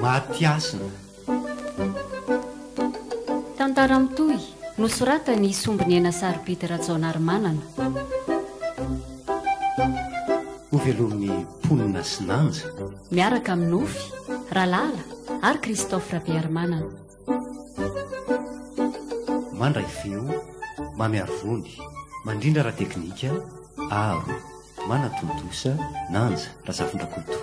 Matiasina. Tantara mitohy nosoratany Sombiny Ena Saripity Rajaonarimanana. Hovelomin'ny Mponina sy Nanja. Miaraka amin'ny Nofy, Ralala ary Christophe Rabearimanana. Mandray feo, mamiary vony, mandrindra raha teknika, aro, manatontosa, Nanja, Razafindrakoto.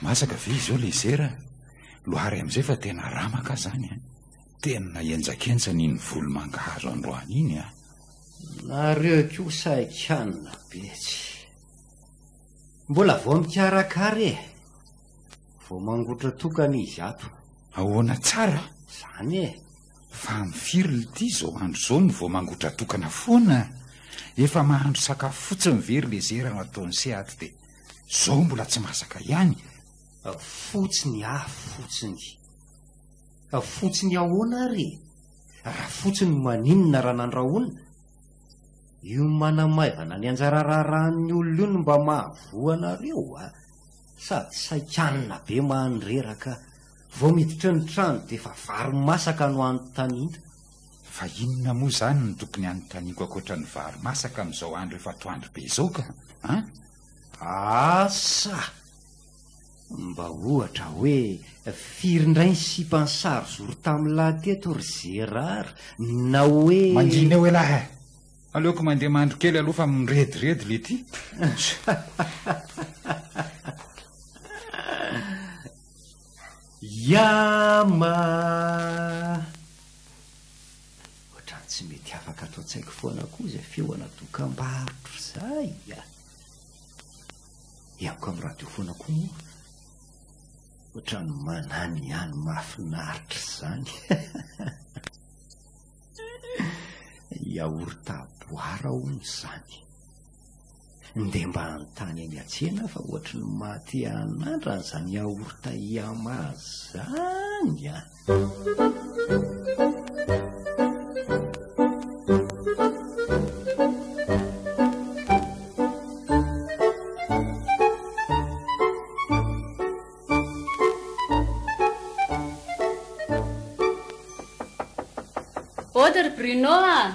Masaka ve izao le zera lohary amin'izay fa tena ramaka zany a. Tena enjakenjany iny volo mangahazo androany iny a. Nareo kosa ikanina betsy. Mbola vao mikarakare, vao mangotra tokana izy ato. Ahoana tsara Zany e. fa mifiry ity zao andro zao no vao mangotra tokana foana. Efa mahandro sakafo fotsiny very le zera nataony seaty de zao mbola tsy masaka ihany. Fotsiny fotsiny. Fotsiny ahoana re? Raha fotsiny maninona raha nandrahoana? Io manamaivana ny anjara raharan'ny olona io no mba mahavoanareo a. Sady saikanina be mandreraka. Vao miditra ny trano dia efa vary masaka no anontaniana. Fa inona moa zany no tokony anontaniako ankoatra ny vary masaka amin'izao andro efa toandro be izao ka? Asa! Mba ohatra hoe firy indray ny sipansary zoro tamin'ny lahy teto ry Zerara na hoe... Mandrina eo elahy. Aleoko mandeha mandro kely aloha fa mirediredy le ty. Yama! Ohatrany tsy mety afaka atao tsaiko foana koa izay feoana dokam-barotra zay. Iako amin'ny radio foana koa moa. Ohatrany manany ihany mahafinaritra zany. Yaourta boara hono zany. Ndeha mba anontany any an-tsena fa ohatry ny maty an'andra zany yaourta Yama zany a. Odry Bruno a.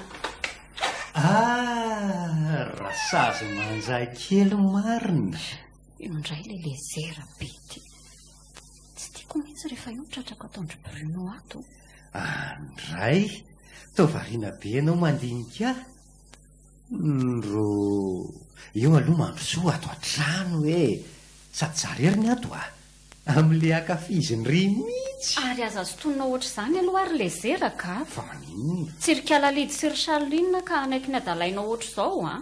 Rasazy manjay kely marina. Io indray le lezera be ty. Tsy tiako mihitsy rehefa io tratrako ataondry Bruno ato. Andray, tovariana be ianao mandinika. Ro io aloha mandrosoa ato an-trano e. Sady zareriny ato a. Amin'le akafiziny ry mihitsy. Ary aza zontonina ohatr' izany aloha ary lezera ka. Fa maninona? Tsirikala lidy sy ry Charline ka anaiky ny adalaina ohatr' izao a.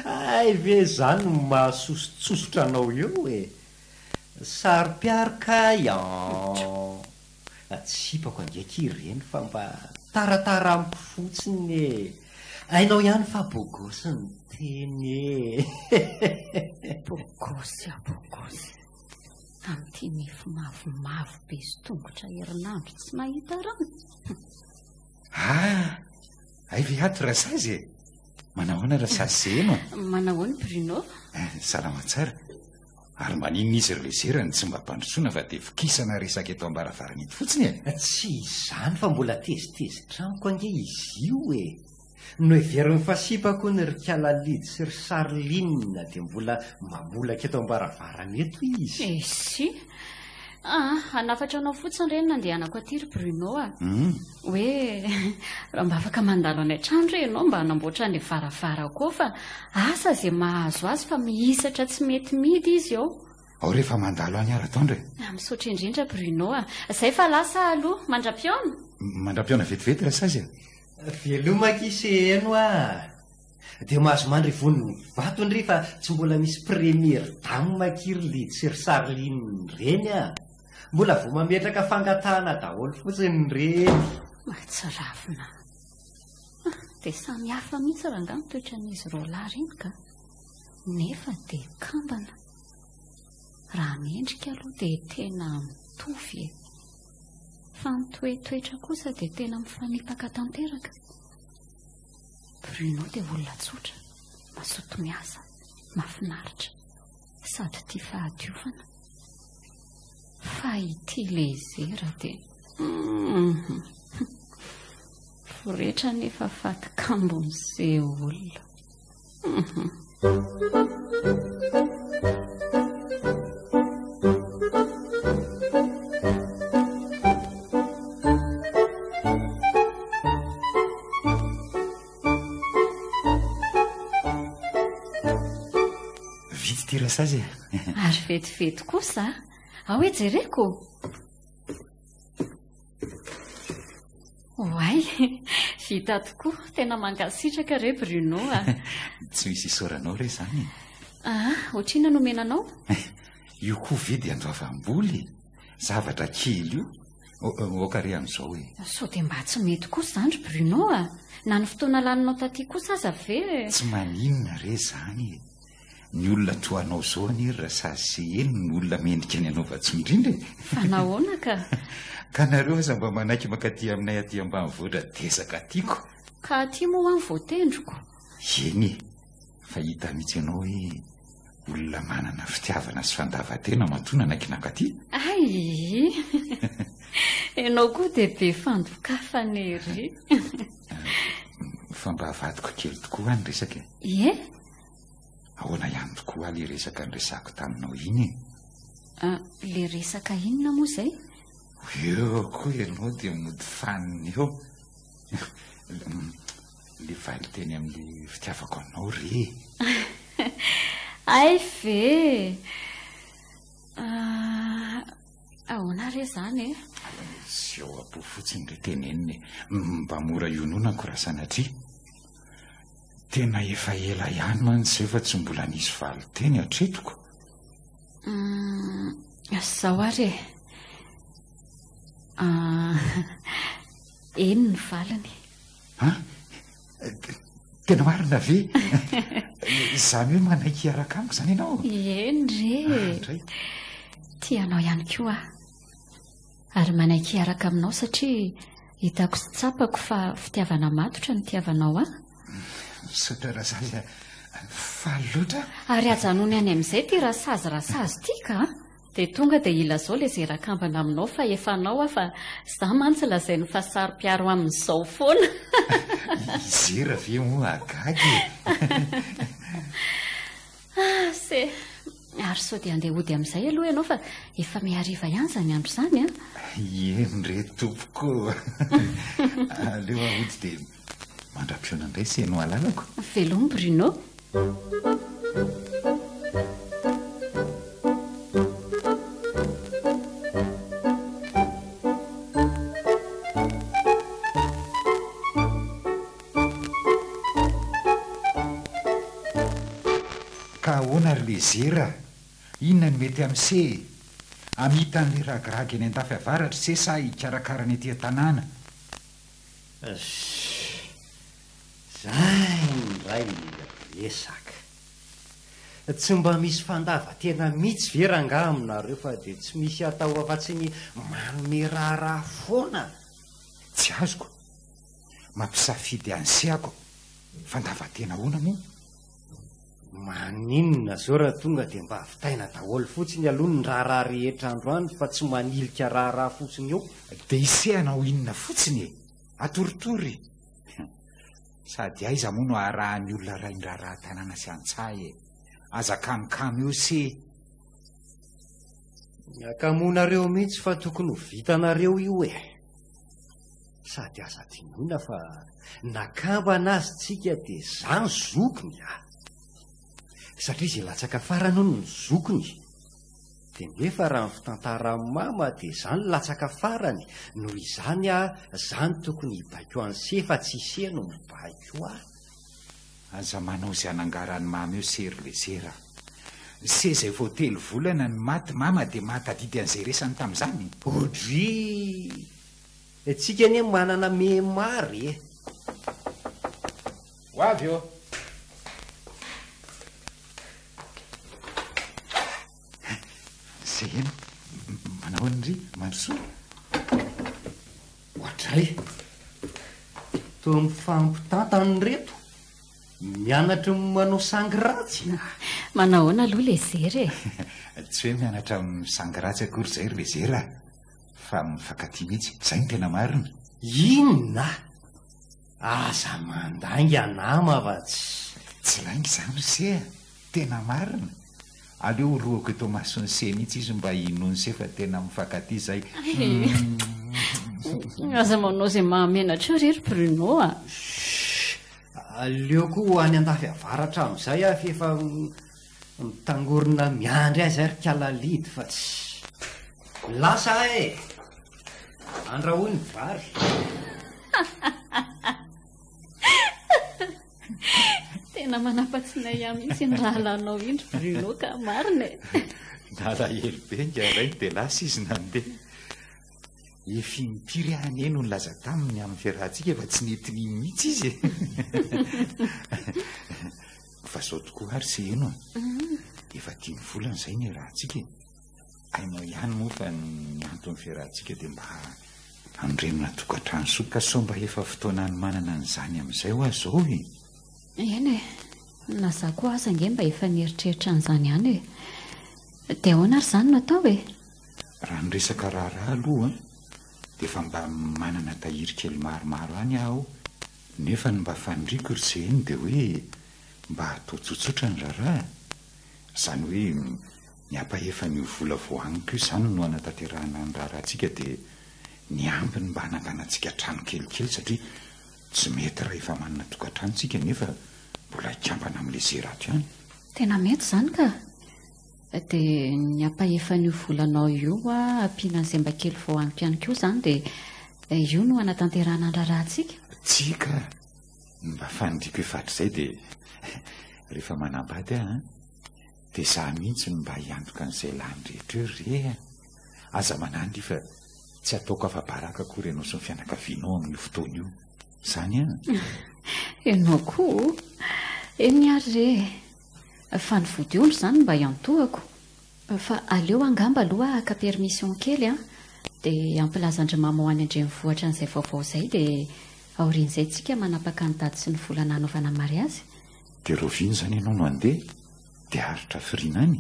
Ay ve zany no mahasosotsosotra anao eo e. Sary-piarika ian. Tsipako andraiky ireny fa mba taratara ampy fotsiny e. Ainao ihany fa bogosy ny teny e. Bogosy. Amin'ity nify mavomavo be sy tongotra herinandro tsy mahita rano. Ay ve ato rasazy e. Manahoana rasazy zeno? Manahoana Bruno? Salama tsara. Ary maninona izy ry lezerany tsy mba mpandrosoana fa dia fikisana resaka eto ambaravarana eto fotsiny e. Tsy izany fa mbola tezitezi tranoko ange izy io e. No everiny fasipako ny rikala lidy sy ry Charline dia mbola mamolaka eto ambaravarana eto izy. Si. Anafatra anao fotsiny ireny nandehanako aty ry Bruno a. Hoe raha mba afaka mandalo any an-trano re ianao mba hanamboatra ny varavara koa fa asa izay mahazo azy fa mihisatra tsy mety midy izy eo. Ao rehefa mandalo any ara-taondra e. Misaotra indrindra Bruno a. Izay fa lasa aloha mandra-piona. Mandra-piona vetivety rasazy e. Velomaka iseheno a. Dia mahazo mandry voniny vatony fa tsy mbola misy premier dame makiry lidy sy ry Charline reny a. Mbola vao mametraka fangatahana daholo fotsiny reny. Tsy ravina. Dia samy hafa mihitsy raha angano toetran'izy roalahy reny ka. Nefa dia kambana. Raha mendrika aloha dia tena mitovy e fa nytoetoetra kosa dia tena mifanipaka tanteraka. Bruno dia olona tsotra, mazoto miasa, mahafinaritra, sady tia fahadiovana. Fa ity lezera dia foretra nefa fatikambon'izay olona. Vity ty rasazy Ary vetivety kosa ao hoe jereko. Oay, vita tokoa, tena mangasitraka re Bruno a. tsy misy isoranao re zany. Ohatrina nomenanao? Io koa ve dia andoavam-boly, zavatra kely io. Okare amin'izao hoe So dia mba tsy mety kosa zandry Bruno a. Na ny fotoana laninao taty kosa aza ve? tsy maninona re zany. Ny olona toanao zao any rasazy sy eny ny olona mendrika ny anaova-tsy indrindra e. Fa nahoana ka? Ka nareo aza mba manaiky mankaty aminay aty ambanivohitra desaka tiako. Ka aty moa any voatendroko. Eny e, fa hita mihitsy ianao hoe olona manana fitiavana sy fandavan-tena matoana naiky nankaty. Ay, ianao koa dia be fandokafana ery. Fa mba havadiko kely tokoa any resaka. Ie? Ahoana ihany tokoa ale resaka ny resako taminao iny e. Le resaka inona moa izay? Eo koa ianao dia mody faniny eo. Le valy teny amin'ny fitiavako anao re. Ay ve? Ahoana re zany e? Sy eo apo fotsiny re teneniny mba mora iononako raha sanatria. Tena efa ela ihany mantsy efa tsy mbola nisy valy teny hatretoko. Zao ary eny ny valiny. Tena marina ve? Izany hoe manaiky hiaraka amiko zany ianao? Eny re, tianao ihany koa ary manaiky hiaraka aminao satria hitako sy tsapako fa fitiavana matotra ny tiavanao a. Misaotra rasazy faly loatra. Ary ajanony any amin'izay ty rasazy ty ka dia tonga dia ila zao le zerakambana aminao fa efa anao fa za mantsy lazainy fa saro-piaro amin'izao foana. Izera ve moa agagy. Se ary sao dia andeha hody amin'izay aloha ianao fa efa mihariva ihany zany andro zany a. Eny re tompoko. Aleo ahody dia mandra-piona indray sy ianao alalako. Veloma Bruno. Ka ahoana ry lezera, inona ny mety amin'se amita n'le ragiragy any an-tafy avaratra se sa hikarakarany aty an-tanàna. Zay ndray resaka. Tsy mba misy fandava tena mihitsy veranga aminareo fa dia tsy misy atao afa-tsy ny manome raharaha foana. Tsy azoko mampisafidy anseako fandava tena hoana moa. Maninona zao raha tonga dia mba havitaina daholo fotsiny aloha ny raharaha rehetra androany fa tsy manilika raharaha fotsiny eo. Dia isehanao inona fotsiny e, atoritory. Sady aiza moa no arahan'ny olona ray ny raharaha tanàna sy an-tsahy e. Aza kamikamy eo se. Akamonareo mihitsy fa tokony ho vitanareo io e. Sady aza tinoina fa nakambana azy tsika dia zany zokony a. Satria izay latsaka farany hono ny zokony. Dia nefa raha ny fitantara mama dia zany latsaka farany. Noho izany zany tokony hibaiko an'se fa tsy ise no mibaiko aho. Aza manao izay anangaran'ny mama eo sery lezera. Se izay vao telo volana ny maty mama dia mahatadidy an'izay resany tamin'izany. Odry, tsika anie manana memary e. Ho avy eo. Zay eny manao an'ry mandrosoa ohatray to mifampitantany reto mianatra manao sangy ratsy manahoana aloha lezery tsy hoe mianatra misangy ratsy akory zay ry lezera fa mifankatia mihitsy zay ny tena marina inona aza mandanga nama fa tsy laingy izany se tena marina aleo roako eto masony se mihitsy izy mba inony se fa tena mifankatia zay aza manao zay mahamenatra rery Bruno a aleoko any andafy avaratra amin'izay a fefa mitangorona miandry azy ary kalalidy fa tsy lasa andrahoy ny vary tena manampatsinay a mihitsy ny raha lanao indry Bruno ka marina nalahelo be ngaray dia lasa izy nandeha efa impiry any eny no nilaza taminy amin'ny fiarahantsika fa tsy netiny mihitsy izy fa zao tokoa ary se eno efa 10 volana izay ny rahantsika ainao ihany moa fa ny antony fiarahantsika dia mba andremina tokantrano soa ka sao mba efa fotoana ny manana an'izany amin'izay ho azy zao eny na za koa aza nge mba efa nieritreritra an'izany ihany dia ahoana ary izany natao raha nyresaka raharaha aloha dia efa mba manana tahiry kely maromaro any aho nefa ny mba fanindriko ry se eny dia hoe mba atao tsotsotra ny raharaha izany hoe niapa-efa ny vola voaniko io izany no anatanterahana ny raharahantsika dia ny ambiny mba hananganantsika trano kelikely satria tsy mety rehefa manana tokantranontsika nefa mbola hikambana amin'ilay zerato ihany tena mety izany ka dia niapa-efa ny volanao io a ampiana an'izay mba kely voaniko ihany koa izany dia io no anatanterahana ny raharahantsika tsika mba fanindriko efatra izay dia rehefa manambady dia za mihitsy mba hiantoka an'izay lany rehetra eo re aza manandry fa tsy ataoko afa-baraka akory ianao sy ny fianakavianao amin'ny fotoana io izany ianao koa eny ary re fa ny vodiondro izany mba hiantohako fa aleo angamba aloha aka permission kely dia ampilazandrimama any andrenivohitra an'izay vaovao izay dia aorian'izay tsika manapaka ny dady sy ny volana hanaovana mariazy dia roviny izany ianao no andeha dia aritra firiana any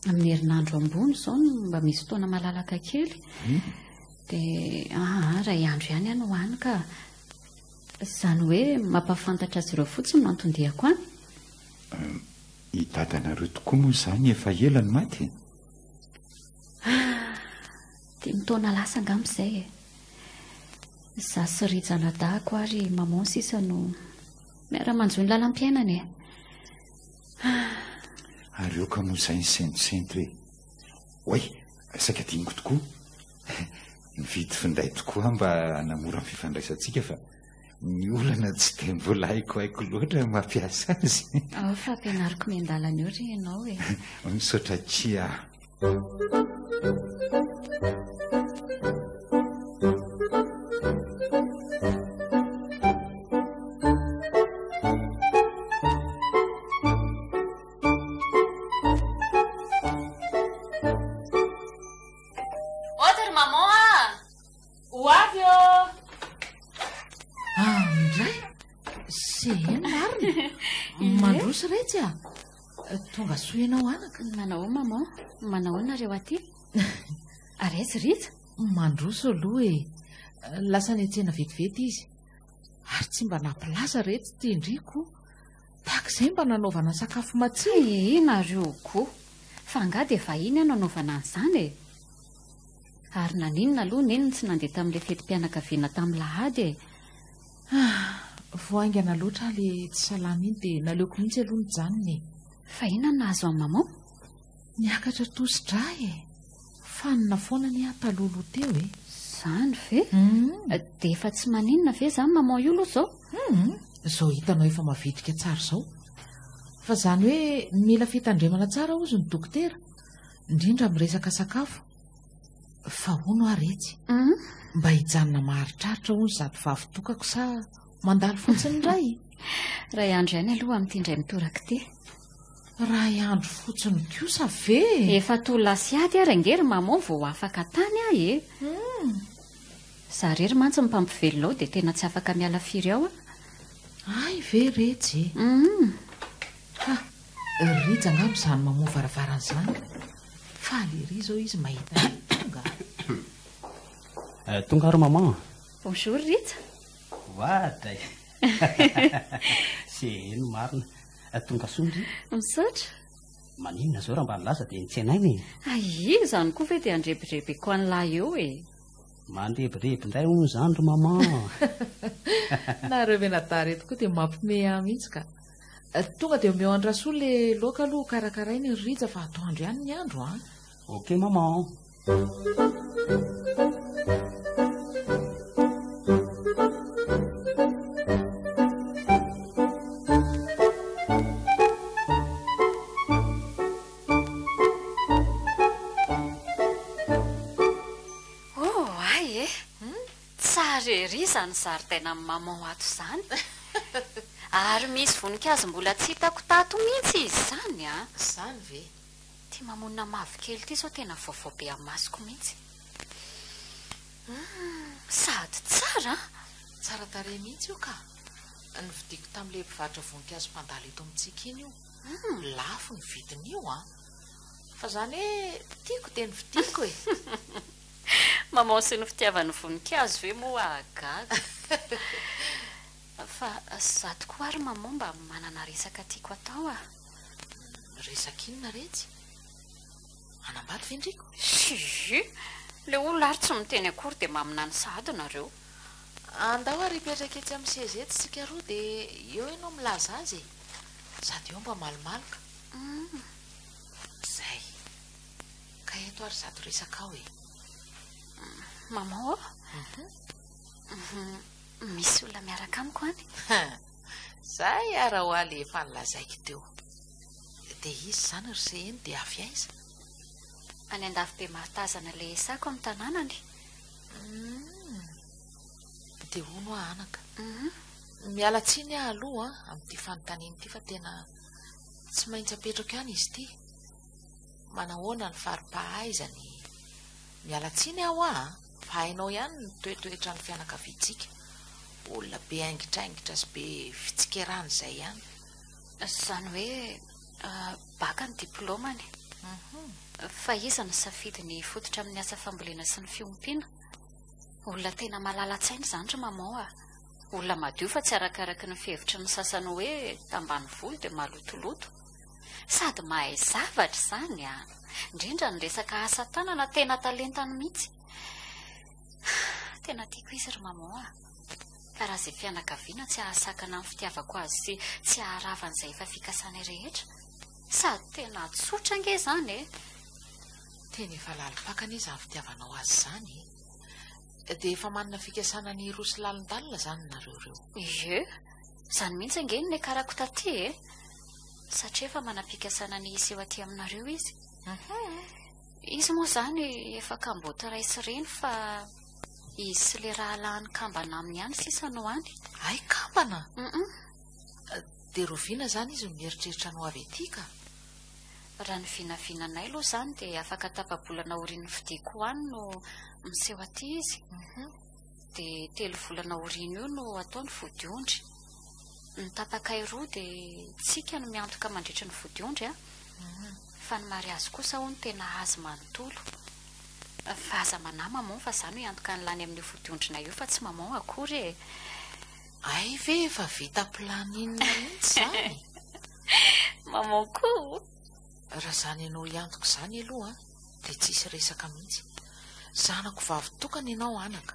amin'ny herinandro ambony izao no mba misy fotoana malalaka kely dia raha iandro ihany ano hoany ka izany hoe mampafantatra azy ireo fotsiny no antondehako any hidadanareo tokoa moa izany efa ela ny maty dia mitaona lasa angamizay za sy rijana dahako ary maman sisa no miara-manjo ny lalam-piainany ary eo ka moa izay ny sentosenty hoe oay saika diniko tokoa mividy finday tokoa mba hanamora ny fifandraisantsika fa ny olana tsy dia mbola haiko loatra mampiasa azy fa ampianariko miandalana eo ry ianao misaotra tsia mandroso retsy tonga soenao anaka manao maman manahoanareo aty aretsy ritsy mandroso aloha lasa ny antsena vetivety izy ary tsy mba nampilaza retsy tendriko tahak'izay mba nanaovana sakafo matsy nareo koa fa nga dia vahiny a nanaovana an'izany ary naninona aloha neniny tsy nandeha tamin'ilay fetim-pianakaviana tamin'ny lahady voaingana loatra le tsy salama iny dia naleoko mihitsy aloha ny janony fa inona nahazo amin'ny maman niakatra tosodra fa nina foana ny atalolo teo izany ve dia efa tsy maninona ve izany maman io aloha zao zao hitanao efa mavitrika tsara izao fa izany hoe mila fitandremana tsara ozy ny dokotera indrindra miresaka sakafo fa hono aretsy mba hijanona maharitraritra hono sady vavitokako sa mandalo fotsiny ray raha andro ihany aloha amin'ity indray mitoraka ity raha iandro fotsiny kosa ve efa tolasiady ary angery mamo vao afaka tany ah e zarery mantsy mimpampivelona ao dia tena tsy afaka miala firy ao ay ve retsy ha rija angamo izany mamoa varavaran'izany fa lery zao izy mahita tonga tonga ary maman bonjour rija oadray se eno marina tonga sondry misaotra maninona zao raha mba nilaza dia nitsenainy izany koa ve dia andrebidrebeko an'lahy eo e mandrebireby indray hono izany ry maman nareo menadary eto koa dia mampime mihitsy ka tonga dia omeo andrasoa le loaka aloha karakarainy ny rija fa atoandro ihany ny andro a ok maman izany zaridaina amin'ny maman ato izany ary misy voninkazo mbola tsy hitako tato mihitsy izy izany a izany ve tia mamonina mavokely ity zao tena vaovao be amin'ny masoko mihitsy sady tsara tarehy mihitsy io ka nividiko tamin'ile mpivarotra voninkazo mpandalo eto amintsika iny io lafo ny vidiny io a fa izany hoe tiako dia nividiko e maman sy ny fitiavany voninkazo ve moa agaga fa zato koa ary maman mba manana resaka tiako atao a resaka inona retsy anambady vendriko le olona ary tsy miteny akory dia mamina ny sady nareo andao ary hipetraka etsy amin'ny sezety sika roa dia eo ianao milaza azy sady eo mba malomaloka zay ka eto ary zato resaka ao e maman misy olona miaraka amiko any zay ara ho aly efa nilazaiko teo dia izy izany ry se eny dia avy aiza any andafy be mahatazana le esako amin'ny tanànany dia hono ah anaka miala tsiny ah aloha amin'ity fanontaniana ity fa tena tsy maintsy apetrako ihany izy ity manahoana ny fari-pahaizany miala tsiny aho fa hainao ihany ny toetoetra ny fianakaviantsika olona be aingitraingitra sy be fitsikerany izay ihany izany hoe baka ny diplômany fa iza ny safidy ny fototra amin'ny asa fambolena sy ny fiompiana olona tena malala-tsainy izany ry maman olona madio fa tsy arakaraky ny fihevitra ny sasany hoe tambany volo dia malotoloto sady mahay zavatra izany indrindra ny resaka asa tanana tena talentany mihitsy tena tiako izy ry maman ka raha izay fianakaviana tsy ahasakana amin'ny fitiavako azy sy tsy aharavan'izay efa fikasany rehetra sady tena tsotra ange izany tena efa lalipakana izy amin'ny fitiavanao azy izany dia efa manana fikasana ny rosy lalindalina izany nareo reo izany mihitsy angeny ny karako taty satria efa manam-pikasana ny iseho aty aminareo izy moa izany efa kamboata ray sy reny fa izy sy le raha lahany kambana aminy ihany sisa no any ay kambana dia roviana izany izy mieritreritra no avy ety ka raha ny vinavinanay aloha izany dia afaka tapa-bolana orian'ny vidiko any no miseho aty izy dia 3 volana oriana io no ataony vodiondry ny tapakay roa dia tsika no miantoka mandritry ny vodiondry fa ny mariazy kosa ho ny tena azy manontolo fa aza manama maman fa izany ho iantoka ny lany amin'ny vodiondrina io fa tsy maman akory ay ve efa vita planinina mihitsy izany maman koa raha izany ianao iantoko izany aloha dia tsisy resaka mihitsy zanako vavy-tokana ianao anaka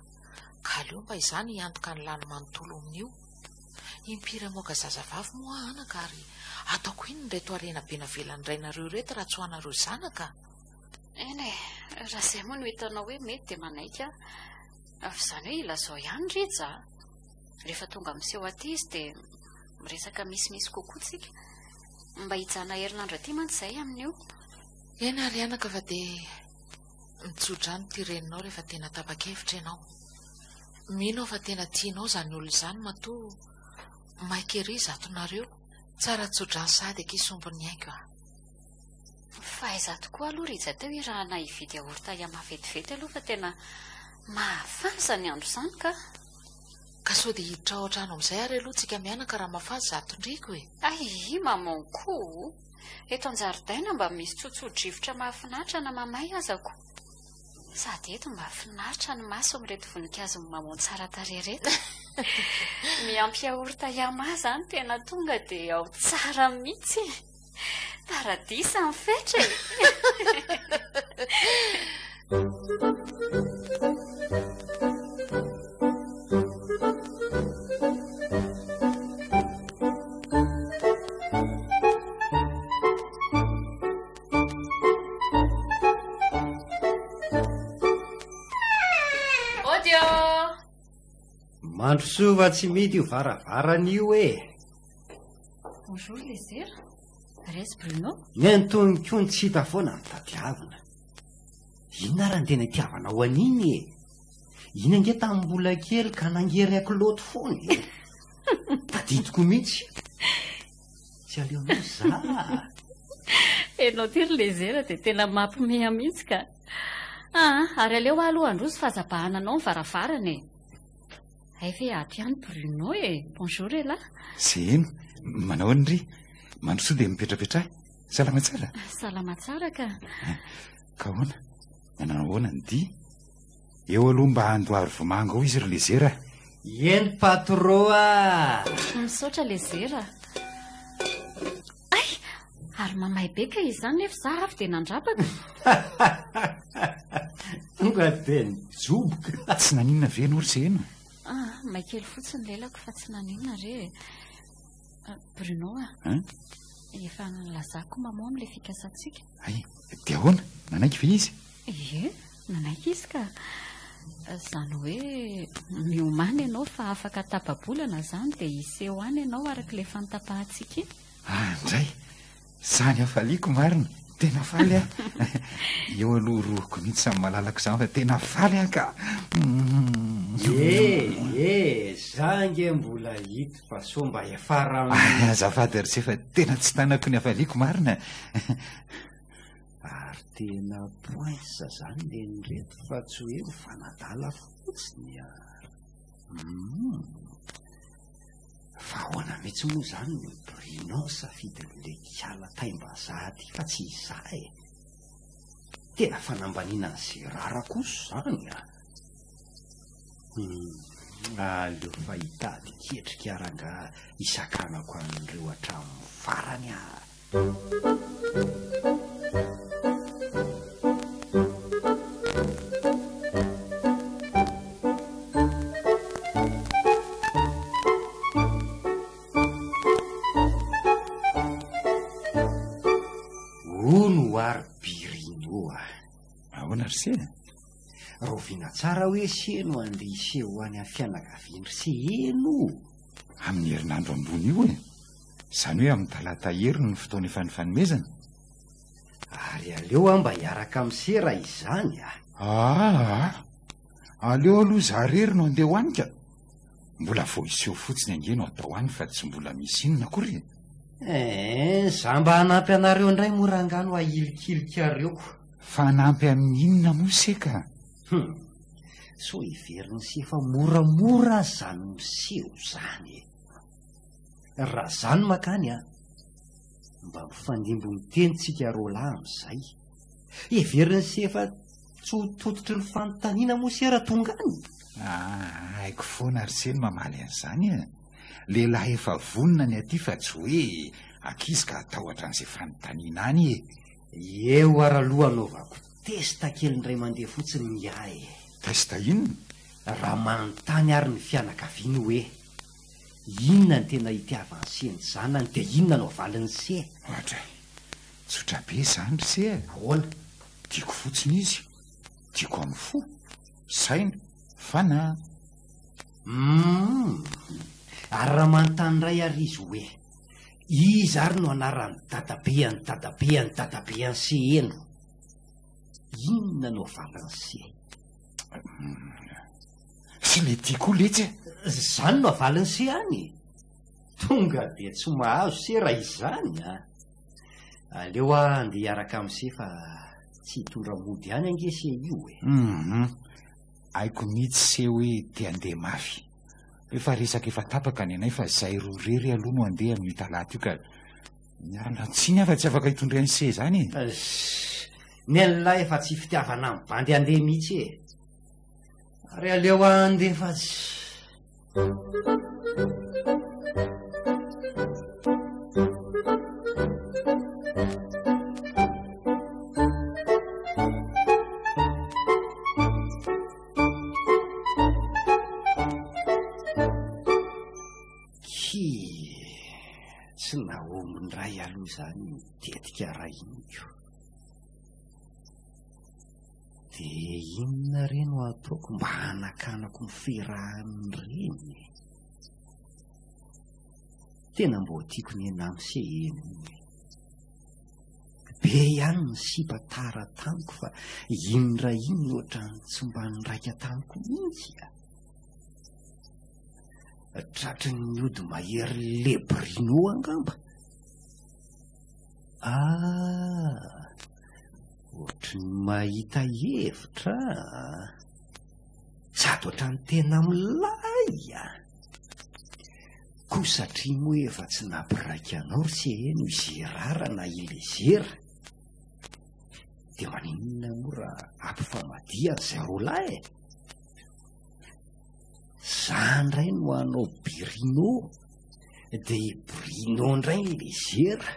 ka aleo mba izany iantoka ny lany manontolo amin'io impiry moka zazavavy moa anaka ary ataoko iny ny reto arena be navelany rainareo reto raha tsy ho anareo zanaka eny raha izay moa no hitanao hoe mety dia manaika izany hoe ilazao ihany rija rehefa tonga miseho aty izy dia miresaka misimisy kokoa tsika mba hijana herinandro aty mantsy izay amin'io eny ary anaka fa dia mitsodrano ty reninao rehefa tena tapa-kevitra ianao mino fa tena tianao izany olo izany matoa maikery zatonareo tsara tsotra ny sady akisombony haingo a. Fahaiza tokoa aloha Riza teo raha na hividy aorta mavetivety aloha fa tena mafana zany andro izany ka. Ka sao dia hiditra ao an-trano amin'izay ary aloha tsika mianaka raha mafana zatondriko e. Ai, mamanko. Eto an-jaridaina mba misy tsotso-drivotra mahafinaritra na mamay azako. Sady eto mba finaritra ny maso amin'ireto voninkazo mamao tsara tarehy reto. Miampy aorta yama zany tena tonga dia ao tsara mihitsy. Paradisa ny fetra e. Mandrosoa tsy mety io varavarana e. Bonjour les heures. Res Bruno. Nentonikony tsy hita foana ny tadiavina. Inona raha ny tena tiavana ho an'iny e. Ina nge tamin'ny mbola kely ka nangery akiloto foana e. Tadidiko mihitsy. Tsy aleonao za. Enao tiry les heures dia tena mampimeha mihitsy ka. Ary aleo aloha androzy fahazabahananao ny varavarana e. Ay ve aty ihany Bruno e. Bonjour e lahy. Zeno, manao ny ry. Mandrosoa dia mipetrapetra. Salama tsara. Salama tsara ka. Ka hoana, manao ahoana ny dia? Eo aloha mba handoary vomanga ao izy ry lezera. Eny patroa. Misaotra lezera. Ay, ary mamay be ka izany nefa za avy dia nandrapaka. Tonga dia nijoboka. Tsy naninona ve no ry Zeno? May kely fotsiny lelako fa tsy naninona re. Bruno efa nilazako mamoa amin'ilay fikasantsika. Ay, dia ahoana? Nanaiky ve izy? Ie, nanaiky izy ka. Zany hoe miomany ianao fa afaka tapabolana zany dia iseho any ianao arak'ilay fantapahantsika iny. Indray, zany afaliako marina. Tena faly a. Eo aloha rohoko mihitsy samy malalako izany fa tena faly a ka. Za nge mbola hita fa so mba efara. Azafady ry se fa tena tsy tanako ny afaliako marina. Ary tena poinsa zany le nreto fa tsy hoe mifanadala fotsiny a. Fa ahoana mihitsy moa zany ny Bruno safidy le kiala taim-bazaha ty fa tsy izah e. Tena fanambaniana an'izay rara kosa zany a. Aleo fa hitady ketrika aranga isakanako an'ireo hatramin'ny farany a. Rovina tsara hoe seno andeha iseho ho any amin'ny fianakaviany seno. Amin'ny herinandro ambony io e. Izany hoe amin'ny talata heri ny fotoana efa nifanomezana. Ary aleo mba hiaraka amin'ny sera izany a. Aleo aloha zarery no andeha hoanika. Mbola vao iseho fotsiny angeno atao any fa tsy mbola misy inona akory. Za mba hanampy anareo indray morangano ahilikilikareo. Fanampy amin'ny inona moseka? So iveriny sy efa moramora zany miseho zany. Raha zany makany a, mba mifandimbo ny tenitsika roa lahy amin'izay. Iveriny sy efa tsotototry ny fanontaniana moa sy ara-tonga any. Haiko foana ry seny mamaly an'izany e. Lehilahy efa vonona ny aty fa tsy hoe ankizy ka atahotra an'izay fanontaniana any e. Eo araloha anaovako testa kely indray mandeha fotsiny miahy. Testa inona? Raha manontany ary ny fianakaviany hoe inona ny tena hitiavany se ny zanany dia inona no valiny se. Ohatra, tsotra be izany ry se. Ahoana? Tiako fotsiny izy. Tiako amin'ny fo, saina, fanahy. Ary raha manontany iray ary izy hoe izy ary no anarany dadabeany se eno. Inona no valany se? Sy le tiako letsy. Zany no valany se any. tonga dia tsy mahazo se raha izany a. Aleo andeha hiaraka amin'se fa tsy hitondra mody any angese io e. Aiko mihitsy se hoe te andeha mafy. Efa resaka efa tapaka ny anay fa zay ro rery aloha no andeha amin'ny talaty io ka miala tsiny afa tsy afaka hitondra ny se zany e. Ny an'lahy efa tsy fitiavana amin'ny bandy andeha mihitsy e. Ary aleo andeha fa tsy. Tsy nahombony ray aloha zany mitetika raha iniko. Dia inona reno ataoko mba hanakanako miferahany reny? Tena mbo tiako ny enamse eny. Be ihany ny sipa tara tamiko fa inona iny ohatrany tsy mba niraika tamiko mihitsy a. Tratry ny ody mahery lebrino angamba. Ohatry ny mahita hevitra. Sady ohatrany tena milay a. Kosa satria moa efa tsy nampiraika anao ry se eny izy rara na ilezera. Dia maninona moa raha ampifamadia an'izay roalahy e. Za ndray no hanao Brino, dia Brino ndray lezera.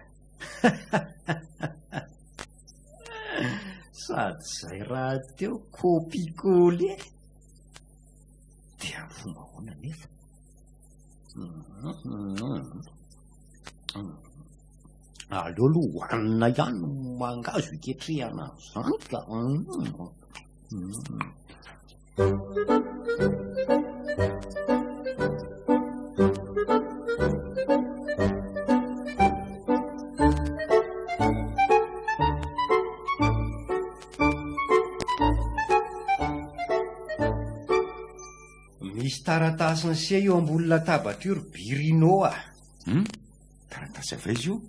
Sady zay raha teo kopikole. Dia fomba ahoana nefa? Aleo aloha hohanina ihany no mangazo iketrehana zany ka. Misy taratasy ny se eo ambony latabatra io ry Brino a. Taratasy avy izy io?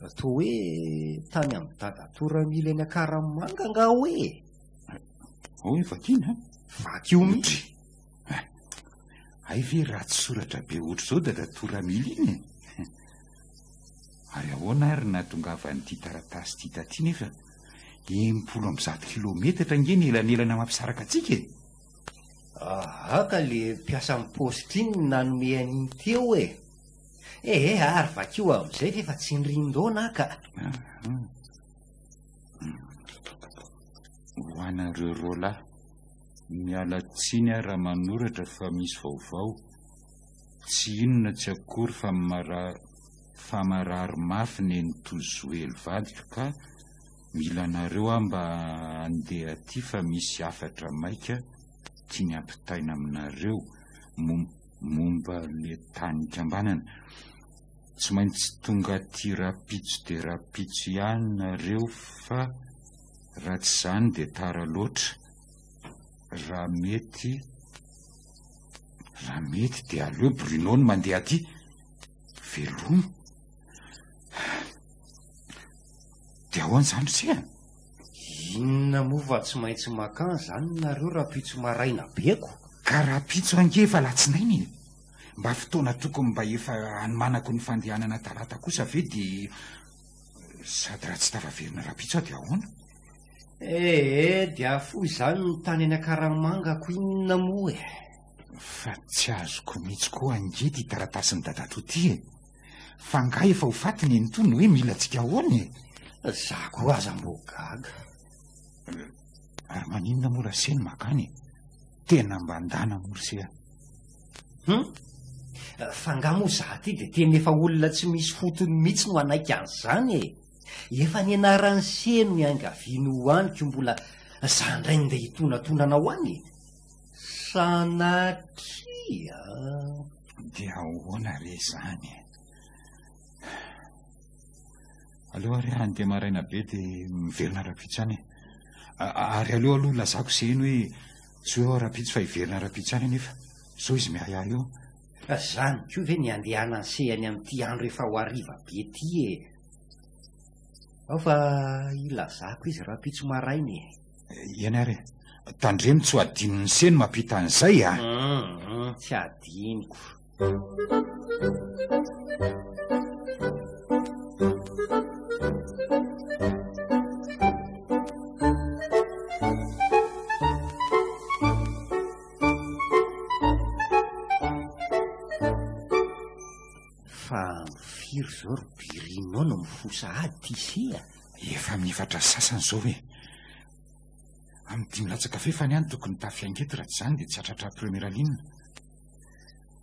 Toa hoe tany amin'ny dada Toramila eny Akaramanga nga hoe. Hoe vakina? Vaky io mihitsy. Ay ve ratsy soratra be ohatr' zao dada Toramila iny? Ary ahoana ary nahatongavan'ity taratasy ty taty nefa 100 kilometatra nge elanelana mampisaraka atsika e. Ka le mpiasa amin'ny poste iny nanome an'iny teo e. Ary vakio amin'izay fefa tsy nirindona ka. Ho anareo roalahy, miala tsiny raha manoratra fa misy vaovao. Tsy inona tsy akory fa marary mafy neny tozoely vadika ka mila nareo mba andeha aty fa misy afatra maika tsy ny ampitaina aminareo momba le tany kambanana. Tsy maintsy tonga ty rapitso de rapitso ihany nareo fa raha tsy zany de tara loatra. Raha mety de aleo Brino no mandeha aty. Velomo. De ahoana zany sia? Inona moa fa tsy maintsy makany zany nareo rapitso maraina beko. Ka rapitso ange efa latsinainy. Mba fotoana tokony mba efa hanomanako ny fandehanana talata kosa ve de sady raha tsy tavaverina rapitso a de ahoana? Dia fo izany ny tany eny Akaramangako inona moa e. Fa tsy azoko mihitsy koa ange ty taratasin'ny dadato ty e. Fa nga efa ho fatiny eny tony hoe mila tsika ahoana e. Za koa aza mbo gaga. Ary maninona moa raseny makany? Tena mba andana morsea. Fa nga moa za ty de tena efa olona tsy misy fotony mihitsy no anaiky an'izany e. Efa ny anarany seno iangaviano hoaniko mbola za ndray ndeha hitonatondana ho any. Sanatria. Dia ahoana re zany? Aleo ary andeha maraina be de miverina rapitso any. Ary aleo aloha lazako se eny hoe tsy hoe rapitso fa hiverina rapitso any nefa. So izy miahiahy eo. Zany koa ve ny andehana ny sehany amin'ity andro efa ho ariva be ty e. Ao fa ilazako izy raha pitso marainy. Iany ary tandremo tsy ho adinony seny mampita an'izay a. Tsy adiniko. Firy zao ro birinao no mifosa ady ty sea. Efa mifatra sasany zao hoe amin'ny 5 latsaka fefany any tokony tafiangety raha tsy izany dia tsy hatratra premiera ligne.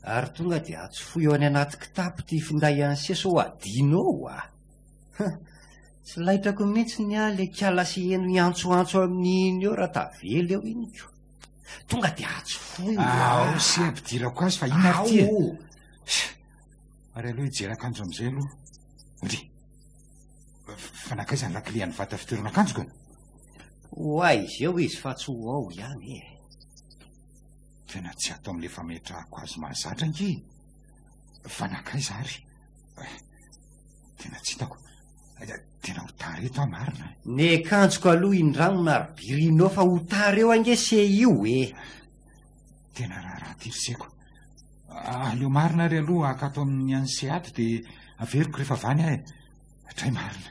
Ary tonga dia atsofoy eo any anaty kitapo ty finday an'ny sesa ho adinao a. Tsy lahitrako mihitsy ny a le kiala sy eno iantsoantso amin'iny eo raha tavela eo iny ko. Tonga dia atsofoy. Sy ampidirako azy fa ina ary ty. Ary aloha hijery akanjo amin'izay aloha. Ry, fanakaizany lakile any vata fitoerana akanjoko. Hoaizy eo izy fa tsy ho ao ihany e. Tena tsy atao amin'le fametrahako azy mahazatra anky. Fanakaiza ary. Tena tsy hitako. Tena ho tara eto marina. Ny akanjoko aloha indragno ary birinao fa ho tara eo ange se io e. Tena raha tiriseko. Aleo marina ary aloha akato amin'ny anse ato dia averiko rehefa vany ahy. Hatray marina.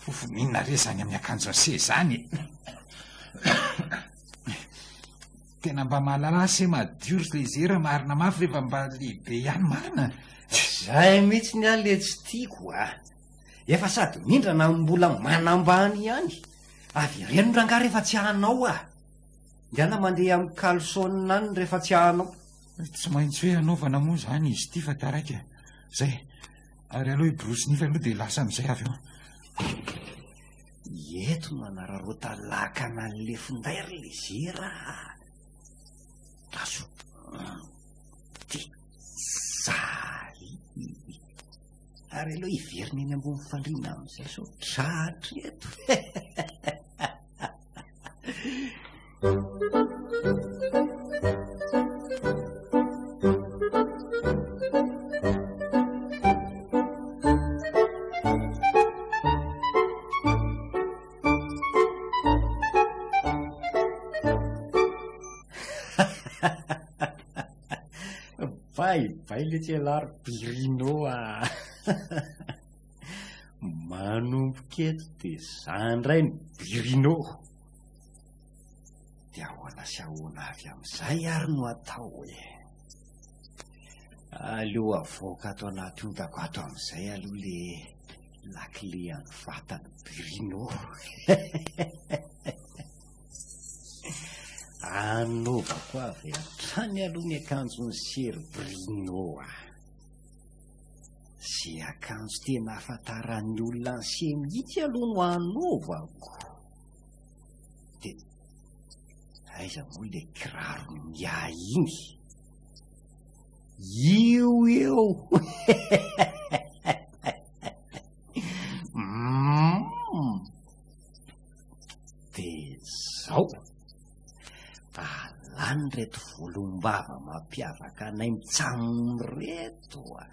Fofoninona re zany amin'ny akanjo ny se zany. Tena mba mahalala se madio ry lezera marina mafy rehefa mba lehibe ihany marina. Zay mihitsy ny ale tsy tiako a. Efa sady mindrana mbola manambany ihany. Avy reno ranga rehefa tsy hanao a. Ndiana mandeha amin'ny kalsona any rehefa tsy hanao. Tsy maintsy hoe anaovana moa zany izy ty fa taraika. Zay. Ary aloha iborosy nify aloha dia lasa amin'izay avy eo. Eto manararota lakana an'le finday ry lezera. Aso. Ty saly. Ary aloha iverina eny ambony fandriana amin'izay so tratra eto. Vai le tselaro birinao a. Manomboka eto dia zany indray ny birinao. Dia ahoana sy ahoana avy amin'izay ary no atao e. Aleo avoaka ato anaty ondako ato amin'izay aloha le lakile any vatany birinao. Anaovako avy hatrany aloha ny akanjony sery birinao a. Sy akanjo tena ahafantaran'ny olona ny se mihitsy aloha no anaovako. Dia aiza moa le kiraro mia iny. Io eo. Dia zao. Alany reto volombava mampiavaka anay mitsamony reto a.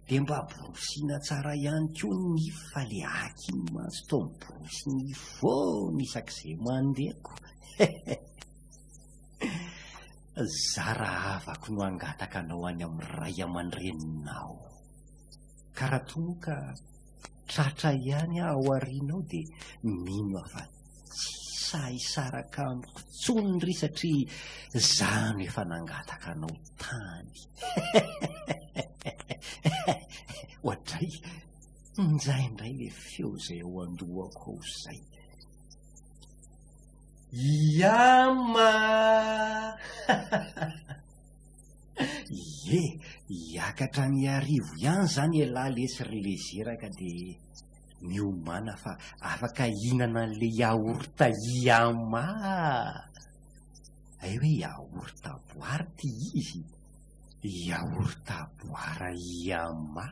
Dia mba borosiana tsara ihany koa ny fa le aky maso tao miborosi ny foana isak'izay mandeko. Zara havako no angataka anao any amin'ny ray aman-dreninao. Ka raha tonga ka tratra ihany ao aorianao dia mino afa tsy sahisaraka amiko tsony ry satria zany efa nangataka anao tany. Ohatray indraindray le feo zay ao an-dohako ao zay. Iama! Ie, hiakatra ny arivo ihany zany elahy lesy ry lezera ka dia miomana fa afaka hihinana an'le yaourta iama. Ay hoe yaourta boary ty izy. Yaourta boara iama.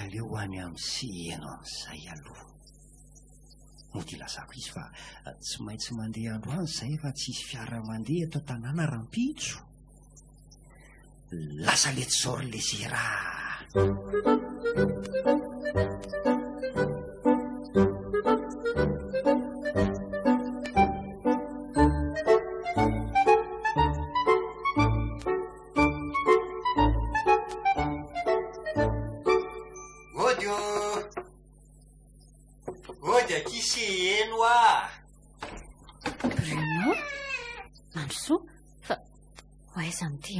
aleo any amin'seheno amin'izay aloha mody lazako izy fa tsy maintsy mandeha androany izay fa tsisy fiara mandeha eto tanàna rampitso lasa letizao ry lezera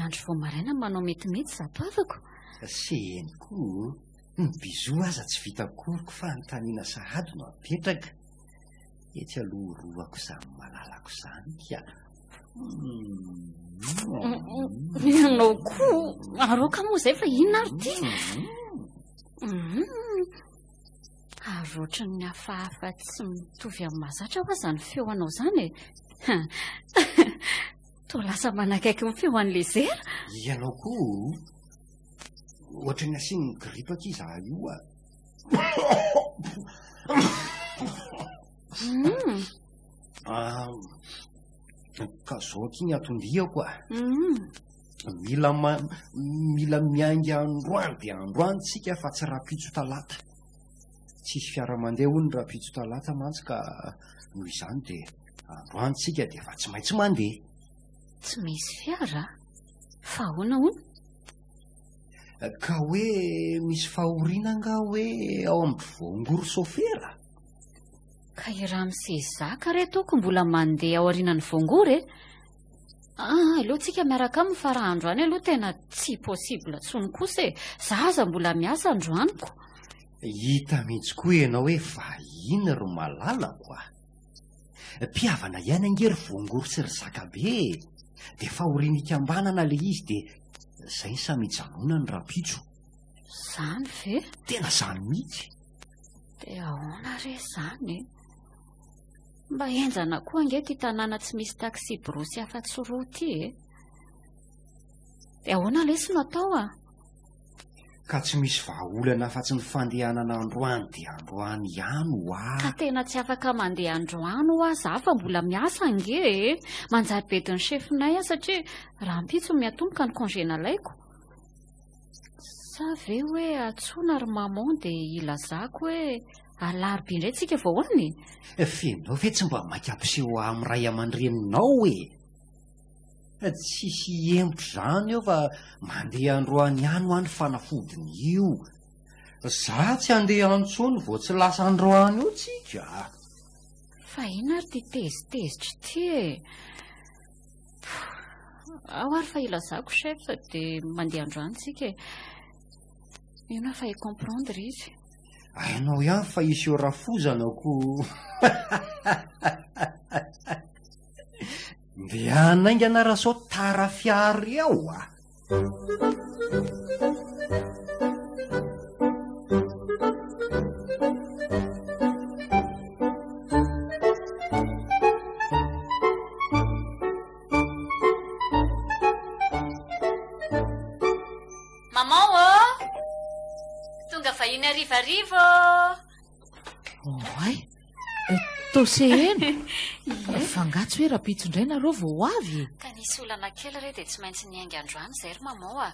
andro vo maraina manao metimety zato avako seheny koa ny bizo aza tsy vita koriko fa nytaniana sahady no apetraka ety aloha roako izany malalako izany ka ianao koa aroka moa izay fa inona ary ty aroatra ny hafahafa tsy mitovy amin'ny mahazatra ho azany feoanao izany e to lasa manakaiky ny feo an'le zera ianao koa ohatra ny asiany gripaka izy io ka zao kiny atondiako mila miainga androany dia androany tsika fa tsy rapitso talata tsisy fiara mandeha ho ny rapitso talata mantsy ka noho izany dia androany tsika dia fa tsy maintsy mandeha tsy misy fiara fa ahoana hono ka hoe misy fahoriana nga hoe ao amin'ny voangory sofera ka iraha misezaka retoko mbola mandeha ao aorianany voangory aloha tsika miaraka amin'ny fara androany aloha tena tsy possible tsony kosa e za aza mbola miasa androanyko hita mihitsy koa ianao hoe vahiny ry malalako mpiavana ihany angery voangory sy ry zakabe dia fahorianikambanana le izy dia izay samijanona ny rapitso zany ve tena zany mihitsy dia ahoana re zany mba enjana koa ange ty tanàna tsy misy taxi brosy afa-tsy roa ty dia ahoana lesy no atao ka tsy misy vahaolana afa-tsy ny fandehanana androany dia androany ihany ka tena tsy afaka mandeha androany ho za fa mbola miasa ange manjary bedin'ny shefinay satria raha mpitso miatomboka ny congénalaiko sa ve hoe atsona ry mamon dia ilazako hoe alarobe indray tsika vahoany fenao ve tsy mba mainka ampiseho amin'ny ray aman-dreninao tsisy empo zany eo fa mandeha androany ihany ho any fanafodiny io za tsy andeha antsony vo tsy lasa androany io tsika fa ina ary ty tezitezitra ty ao ary fa ilazako chef dia mandeha androany tsika ina fa icomprendre izy ainao ihany fa isy eo rafozanako dia anaingana raha sao tara fiary ao Arrivo. Ay, toseheno. Fangatsy hoe rapitso indray nareo vao avy. Ka nisy olana kely re dia tsy maintsy niainga androany zay ry maman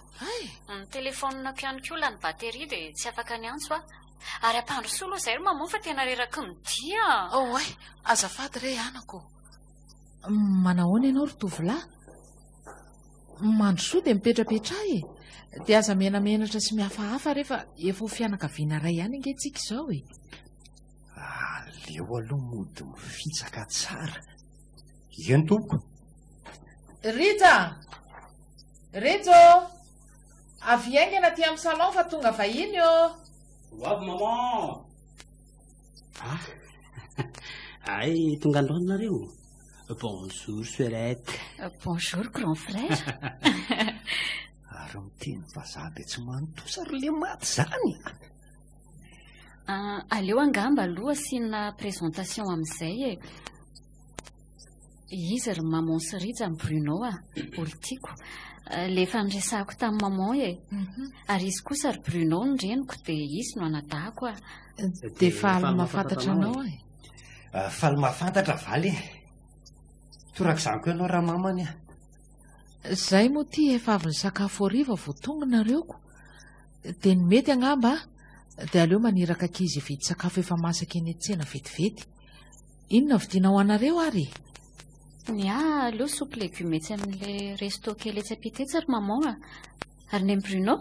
ny telefonako ihany koa lany bateria dia tsy afaka niantso ary ampandrosoa zay ry maman fa tena reraky ny dia ay azafady re anako manahoana ianao ry tovolahy mandrosoa dia mipetrapetra dia aza menamenatra sy mihafahafa rehefa efa ho fianakaviana ray ihany angetsika izao aleo aloha mody mifitsaka tsara eny tompoko Rita Rejo avy aingana ty amin'ny salon fa tonga vahiny ho avy maman ay tonga androany nareo bonjour Suelette bonjour grand frère ary miteny vazaha be tsy manotosa ry le maty zany aleo angamba aloha asiana présentation amin'izay izy ry maman sy Rija Bruno politiko le fandresahako tamin'ny maman e. Ary izy kosa ry Bruno ny reniko dia izy no anadahako a. Dia faly mahafantatra anao e. Faly mahafantatra valy e. Torak'izany koa ianao raha mamany a. Zay moa ty efa avy ny sakafo hariva vao tonga nareoko. Dia ny mety angamba dia aleo maniraka ankizy hividy sakafo efa masaka eny an-tsena vetivety. Inona vidiana ho anareo ary? Aleo soupe légumes etsy amin'ilay resto kely etsy ampitetsy ry maman a. Ary ny Bruno?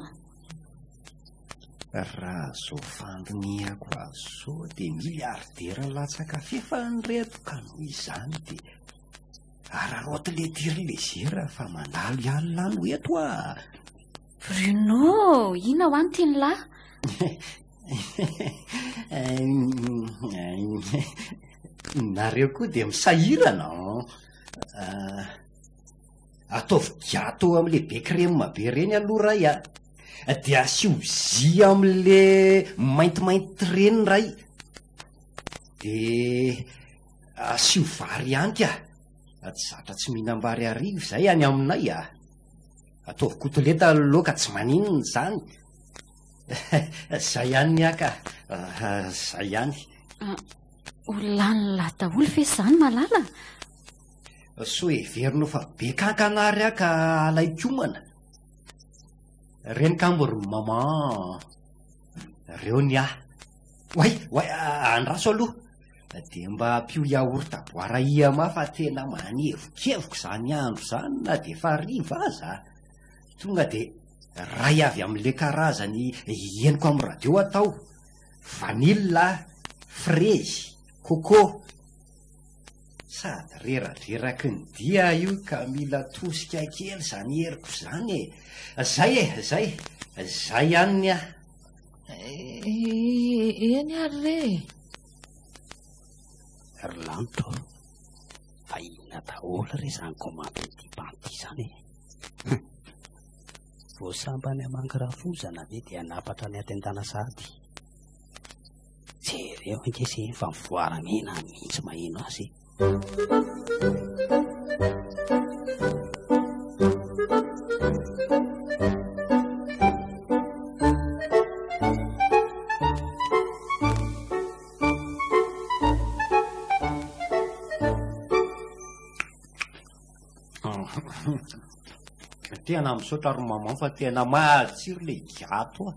Raha zao fandiniako azy zao dia miliardera latsaka fefa nyreto ka noho izany dia araroty le tirylezera fa mandalo ihany lano eto a. Bruno, ina ho any tiany lahy? Nareo koa dia misahirana. Ataovy gato amin'le be krema be reny aloha ray a. Dia asio zy amin'le maintimainty reny ray. Dia asio vary ihany ka. Tsy zatra tsy mihinam-bary arivo izay any aminay a. Ataovy kotleta loka tsy maninona izany. Zay ihany niaka. Zay ihany. Olany lahy daholo ve izany malala? So heverino fa be kankanary aka alaikomana. Reny kambory maman. Reo ny ahy. Way, andraso aloha. Dia mba ampio yaourta boara iama fa tena manevokevoko izany andro izany na dia efa hariva aza. Tonga dia ray avy amin'ile karazany henoko amin'ny radio atao. Vanilla, frezy, coco. Sady reradreraky ny dia io ka mila tosika kely izany heriko izany e. Zay ihany ny ahy. Eny ary re. Ry lanitro, fa inona daholo re izany komandin'ity banty izany e. Vao sambany amangarafozana ve dia napatra ny atendana sady. Jereo ankeseny fa mivoaramena mihitsy maheno azy. Tena misaotra ry maman fa tena matsiro le gato a.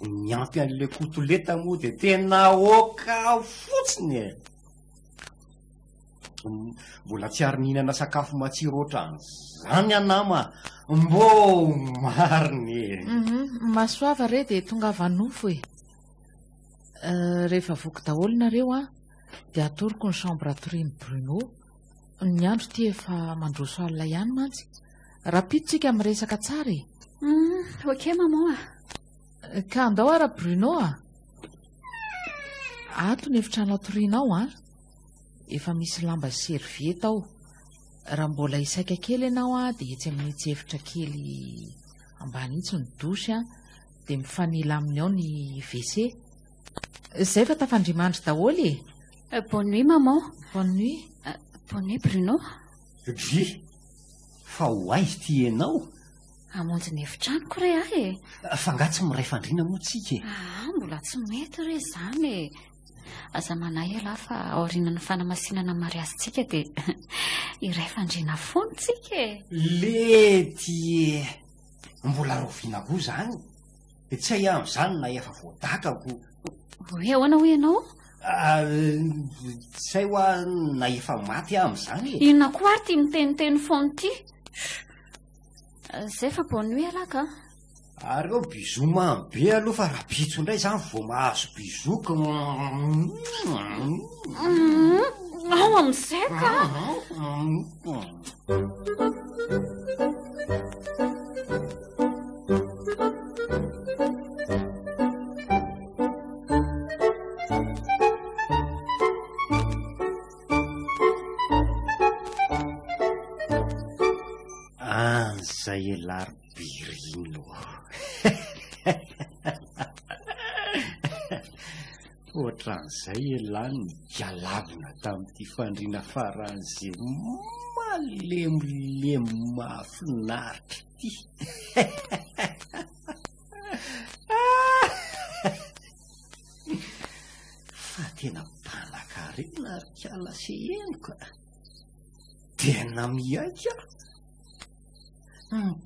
Ny ampy an'le kotoleta moa dia tena oka fotsiny e. Mbola tsy ary nihinana sakafo matsiro ohatran'izany anama. Mbo mariny. Masoava re dia tonga vanofo e. Rehefa voky daholo nareo a dia atoroko ny chambre à tourine Bruno. Ny andro ty efa mandroso alina ihany mantsy. Rapiditsika miresaka tsara e. Ok maman a. Ka andao ara Bruno a. Ato ny efitrano atorinao a. Efa misy lamba servieta ao. Raha mbola isaika kely ianao a dia etsy amin'itsy efitra kely ambany itsy ny dosy a. Dia mifanila aminy ao ny WC. Zay fa tafandrimandry daholo e. Bonne nuit maman. Bonne nuit. Bonne nuit Bruno. Vy, fa ho aizy ty ianao. Hamonjy ny efitranoko re ahy e. Fa nga tsy miray fandriana moa tsika e. Mbola tsy mety re izany e. Aza manay ela fa aoriana ny fanamasinana mariazyntsika dia iray fandriana fono tsika e. Lety e. Mbola roviana koa izany. Tsy hay amin'izany na efa voadakako. Hoe ahoana ho ianao? Tsy hay hoa na efa maty amin'izany e. Inona koa ary ty miteniteny fono ty? Zay fa bonne nuit alaka. Ary eo bizou mamy be aloha fa raha pitso indray izany vao mahazo bizoka. Ao amin'izay ka. Zay elary birino. Ohatran'izay elany galavina tamin'ity fandriana faran'izay lemolemo mahafinaritra ty. Fa tena mpanan-karena ry Kiala se henoko. Tena miaika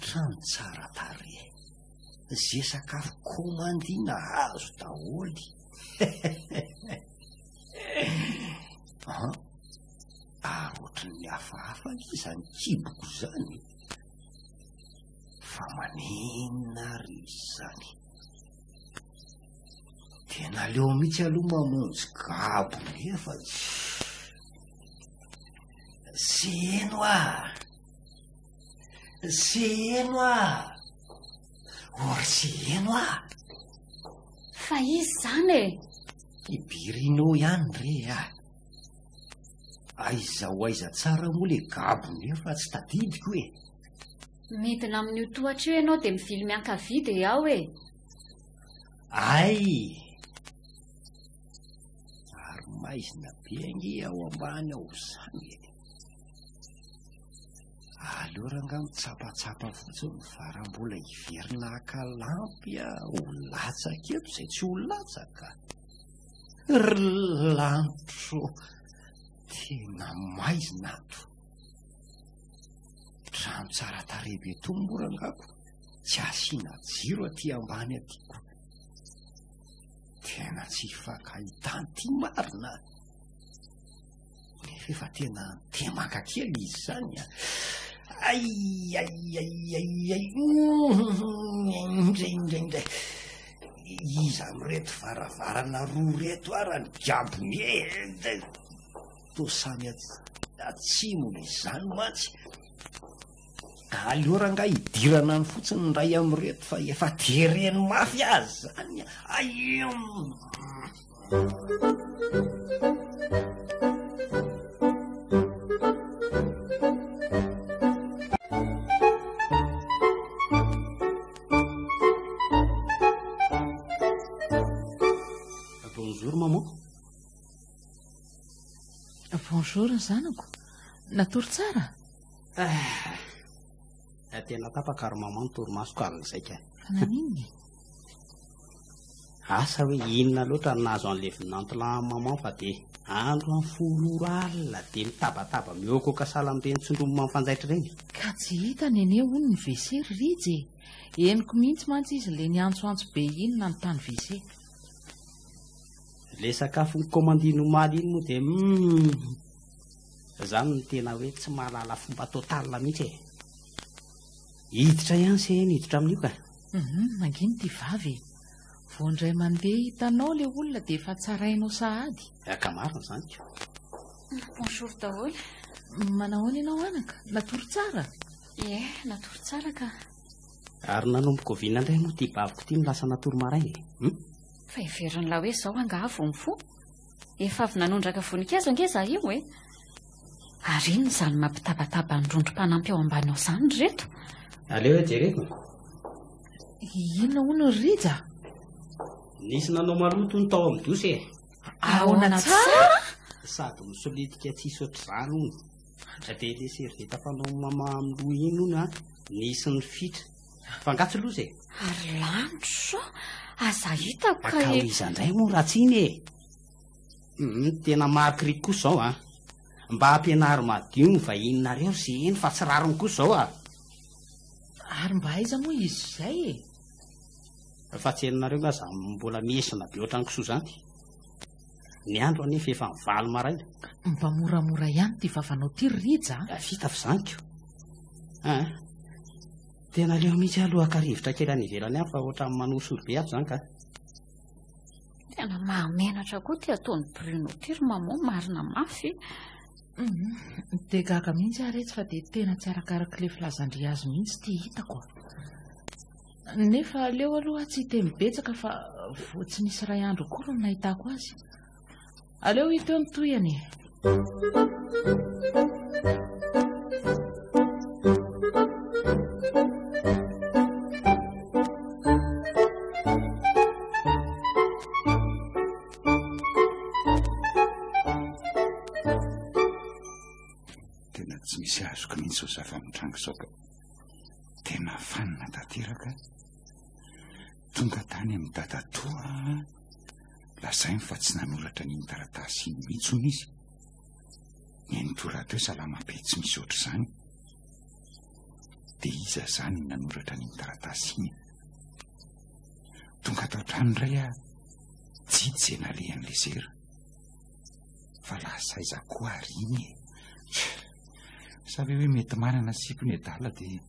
trano tsara tarehy, ze sakafo komandina azo daholy. Ary ohatran'ny hafahafa izany kiboko zany, fa maninona ry izany. Tena leo mihitsy aloha mamonjy gabo nefa seno ory seno fa izy zany e? Ibirino ihany re aiza ho aiza tsara moa le gabo nefa tsy tadidiko e. Midina amin'io tohatra io ianao dia mivily miankavidy aho e. Ay, ary maizina be ange ao ambany ao zany e. Aleo ranga mitsapatsapa fotsiny varambola hiverina hakalampy ho latsaka eto izay tsy ho latsaka. Ry lanitro tena maizina ato. Trano tsara tarehy be to morangako, tsy asiana jiro aty ambany atyko. Tena tsy hifankahitany ty marina. Nefa efa tena temaka kely izy zany indray iza mireto varavarana roa reto ara ny gabony to samy atsimo izany mantsy. Aleo ranga hidirana ny fotsiny ray amireto fa efa tereny mafy azy zany. Bonjour maman. Bonjour zanako, natory tsara? Tena tapaka ary maman torimasoko arin'izay ka. Naniny? Asa hoe inona loatra nahazo an'le vinantila maman fa dia andro amin'ny 10 alina dia mitabataba mihoakoka salambe nitsondromo manfanjaitra ireny. Ka tsy hita ny ene hono ny WC ridje. Henoko mihitsy mantsy izy le niantsoantso be inona ny tany WC. Le sakafo komandino maly iny moa dia zany ny tena hoe tsy mahalala fomba totalina mihitsy e. Hiditra ihany se hiditra amin'io ka. Mangino ty vavy. Vao indray mandeha hitanao le olona dia efa tsarainao sahady. Ka marina zany ka. Bonjour daholo. Manahoana ianao anaka? Natory tsara? Natory tsara ka. Ary nanomboka oviana indray moa ty baviko ty milasa natory maraina. Fa heverin'la hoe zao angavo ny fo. Efa avy nanondraka voninkazo ange za io e. Ary inona izany mampitabataba ny rondrom-panampy ao ambany ao izany reto? Aleo jereto. Inona hono ry rija? Nisy nanao maloto ny tao amin'ny dosy e. Ahoana tsara? Sady misolitika tsisy ohatr'izany hono. Dia le servieta fanao mama amin'ny loha iny hono nisy ny fitra. Fangatso loza e. Ary lanitro aza hitako ka e. Akao izandray moa ratsiny e. Tena marikiriko kosa zao mba hampianary madio ny vahininareo sy eny fa tsy rariny kosa zao Ary mba aiza moa izy izay e. Fa tsy heninareo nga za mbola miesina be ohatrany kisoa zany. Ny andro anefa efa mivaly maraina. Mba moramora ihany ty vavanao ty rija. Vita fa zany ko. Tena leo mihitsy aloha rivotra kely any ivelany fa ohatrany manosoro be ato zany ka. Tena mahamenatra koa ty ataony Bruno ty ry maman marina mafy. Dia gaga mihitsy aretsy fa dia tena tsy arakaraka le filazandria azy mihitsy ty hitako. Nefa leo aloha tsy teny betsaka fa vao tsy nisy ray andro koa no nahitako azy. Aleo hita eo ny toyany. misy azoko mihitsy ho zava-mitrango izao ka tena fanina tanteraka. Tonga tany amin'ny dadatoa lazainy fa tsy nanoratra ny taratasy mihitsony izy. Ny nitorata hoe salama-be tsy misy oatra izany. Dia iza zany nanoratra ny taratasy iny. Tonga tao trano indray jidy izay nalehan'ilay zera. Fa lasa iza koa ariny e. Sa ve hoe mety manana sipony adala dia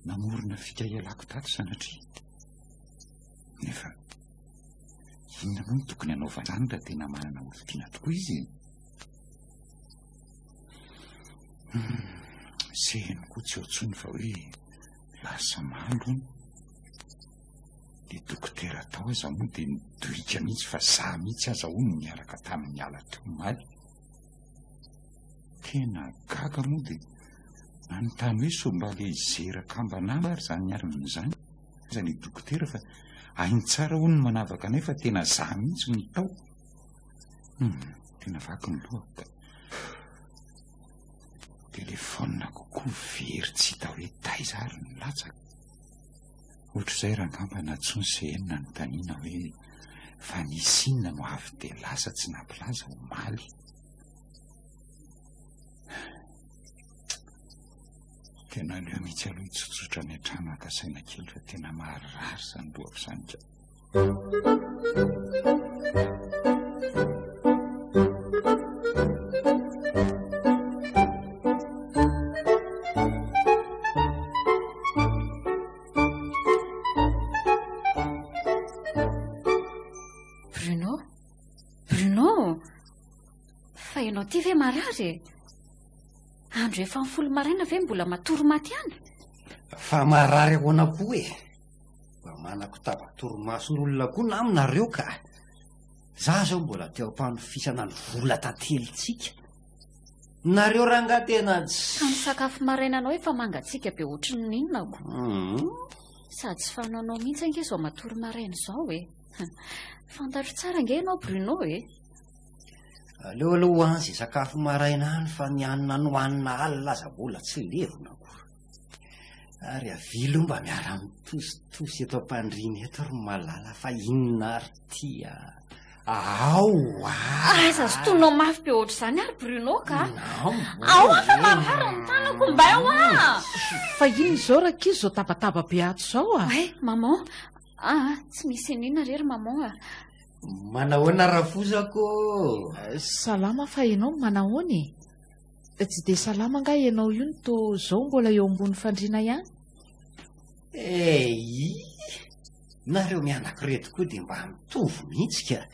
namorona fika ialako tato sanatria. Nefa inona moa no tokony hanaovana izany raha tena manana olon-tiana tokoa izy. Sehany koa tsy ohatsony fa hoe lasa mandro. Ilay dokotera tao aza moa dia nidohika mihitsy fa za mihitsy aza hono niaraka tamin'ny ala teo maly. Tena gaga moa dia nanontany hoe sombaly zerakamba namba ary zany niarana n'izany. Izany dokotera fa hainy tsara hono ny manavaka anay fa tena za mihitsy ny tao. Tena vaky ny lohaka. Telefona kokoa very tsy hita hoe taiza ary ny latsaka. Ohatr'izay raha angamba natsony sehenina ny taniana hoe fa nisy inona no avy dia lasa tsy nampilaza ho maly. Tena leo mihitsy aloha hitsotsotra ny an-trano haka saina kely fa tena maharary izany lohako izany ka. Ty ve marary? Andro efa ny folo maraina ve mbola matoro-maty ihany? Fa marary ahoana koa e. Mba manako tava-toromason'olona koa naminareo ka. Za zao mbola teo ampanofisana ny vola tantelitsika. Nareo ranga tena ka ny sakafo marainanao efa mangatsika be ohatry ny ninonako. Sady tsy fanaonao mihitsy ange izao matoro maraina izao e. Fantatro tsara ange ianao Bruno e. Aleo aloha anzy sakafo maraina any fa ny anina nohanina alina aza mbola tsy levona koa. Ary avilo mba miara mitositosy eto am-pandriana eto ry malala fa inona ary tia. Aza sotonao mafy be ohatr' izany ary Bruno ka. Ao fa marary ny tanako mba ao fa ino izao raha kizy zao tabataba be ato izao maman. Tsy misy inona rery maman. Manahoana rafozako? Salama fa ianao manahoany? Tsy dia salama nga ianao io no to zao mbola eo ambony fandriana ihany? Nareo mianankireto koa dia mba mitovy mihitsy ka.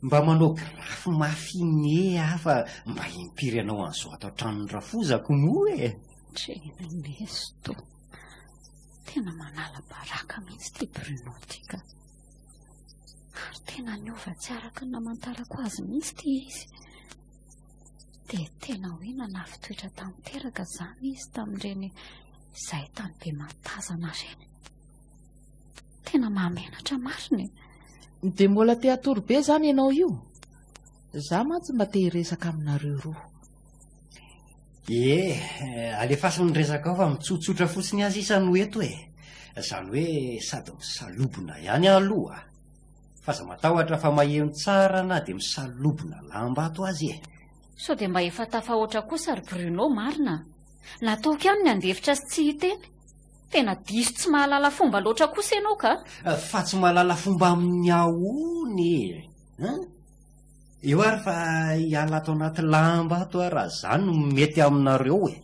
Mba manao grafy mafine fa mba impiry anao an'izao atao tranon'ny rafozako moa e. Trena mesto. Tena manala baraka mihitsy ty Bruno ty ka. Ary tena niova tsy araka ny namantarako azy mihitsy ty izy. Dia tena hoe nanafy toetra tanteraka izany izy tamin'ireny izay tany be matazana ireny. Tena mahamenatra mariny. Dia mbola te atoro be izany ianao io? Za mantsy mba te hiresaka aminareo roa. Alefaso ny resaka ao fa mitsotsotra fotsiny azy isany hoeto e. Izany hoe sady misalobona ihany aloha. Fa za matahotra fa maheno tsara na dia misalobona lamba ato azy e. Sao dia mba efa tafahoatra kosa ry Bruno marina. Nataoko ihany ny andefitra sy tsy hiteny. Tena diso tsy mahalala fomba loatra kosa ianao ka. Fa tsy mahalala fomba amin'ny ahony. Eo ary fa hiala ato anaty lamba ato raha izany no mety aminareo e.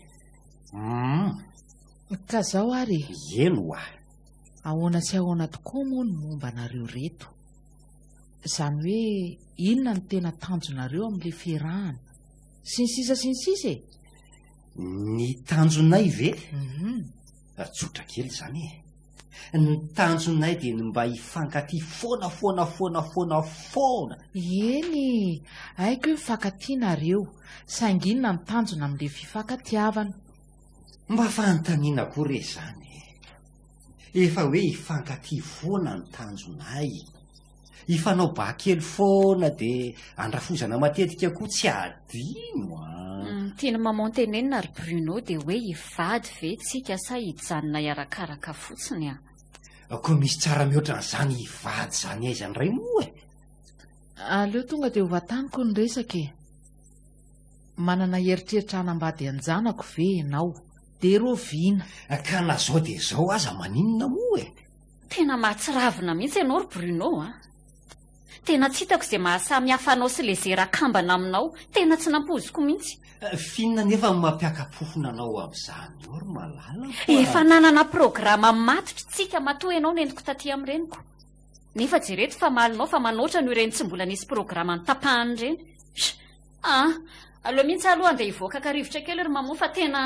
Ka zao ary? Eno ahoana sy ahoana tokoa moa ny momba anareo reto. Izany hoe inona ny tena tanjonareo amin'ilay fiarahana? Sy ny sisa e? Ny tanjonay ve? Tsotra kely izany e. Ny tanjonay dia ny mba hifankatia foana. Eny, haiko hoe mifankatinareo. Sanginina ny tanjona amin'ilay fifankatiavana. Mba fanontaniana koa re izany. Efa hoe hifankatia foana ny tanjonay. Hifanao bakely foana dia andrafozana matetika koa tsy adino. tiana mamontenenina ry Bruno dia hoe hivady ve tsika sa hijanona iarakaraka fotsiny koa misy tsara mihoatra n'izany hivady zany aizany ray moa aleo tonga dia hovataniko ny resaka manana heritreritra hanambady anjanako ve ianao dia ro viana ka na zao dia zao aza maninona moa tena mahatsiravina mihitsy ianao ry Bruno tena tsy hitako izay mahasamy hafa anao sy le zerakambana aminao tena tsy nampoziko mihitsy finina nefa mampiakapofona anao amin'izany io ry malala efa nanana programa matotra tsika matoa ianao nentiko taty amin'ireniko nefa jereto fa malinao fa manoatra no ireny tsy mbola nisy programa ny tapahany ireny aloha mihitsy aloha andeha hivoaka ka-rivotra kely ry mamoa fa tena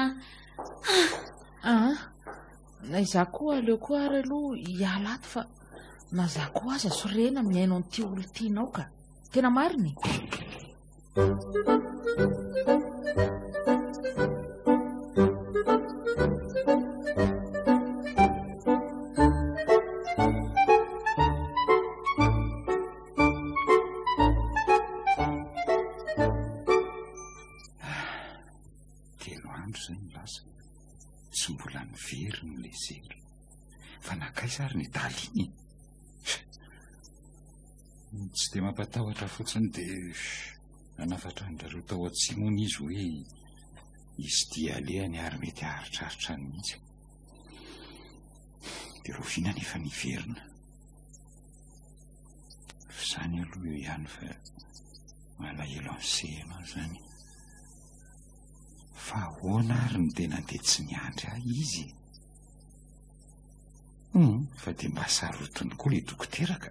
na izaho koa aleo koa ary aloha hiala ato fa na zaho koa aza sorena miainao n'ity olo tianao ka tena mariny telo andro zay milaza tsy mbola niveriny le zery fa nakaisa ary ny daliny tsy dia mampatahotra fotsiny dia nanafatrandrareo tao atsimony izy hoe izy dia alehany ary mety aharitraritra ny mihitsy dia roviana nefa niverina zany aloha eo ihany fa malahelo ansehana zany fa ahoana ary ny tena dia tsy miandry ahy izy fa dia mba sarotiny koa le dokoteraka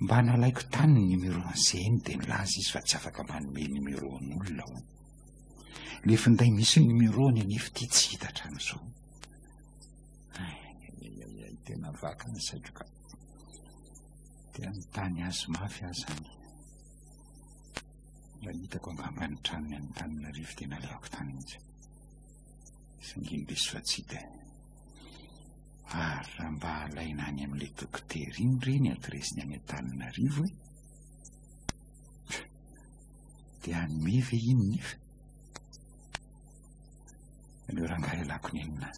mba nalaiko tany ny numero ansehany dia nilaza izy fa tsy afaka manome numero an'olona ho le finday misy numerony anefa ty tsy hitatra an'izao tena vaka ny satroka dia nytany azy mafy azy zany raha hitako angambany tranony any Tananarivo tena aleako tany mihitsy sangindesy fa tsy hita ary raha mba alaina any amin'le dokotera iny reny adresiny any Tananarivo dia anome ve iny nefa aleo rangahy alako ny enina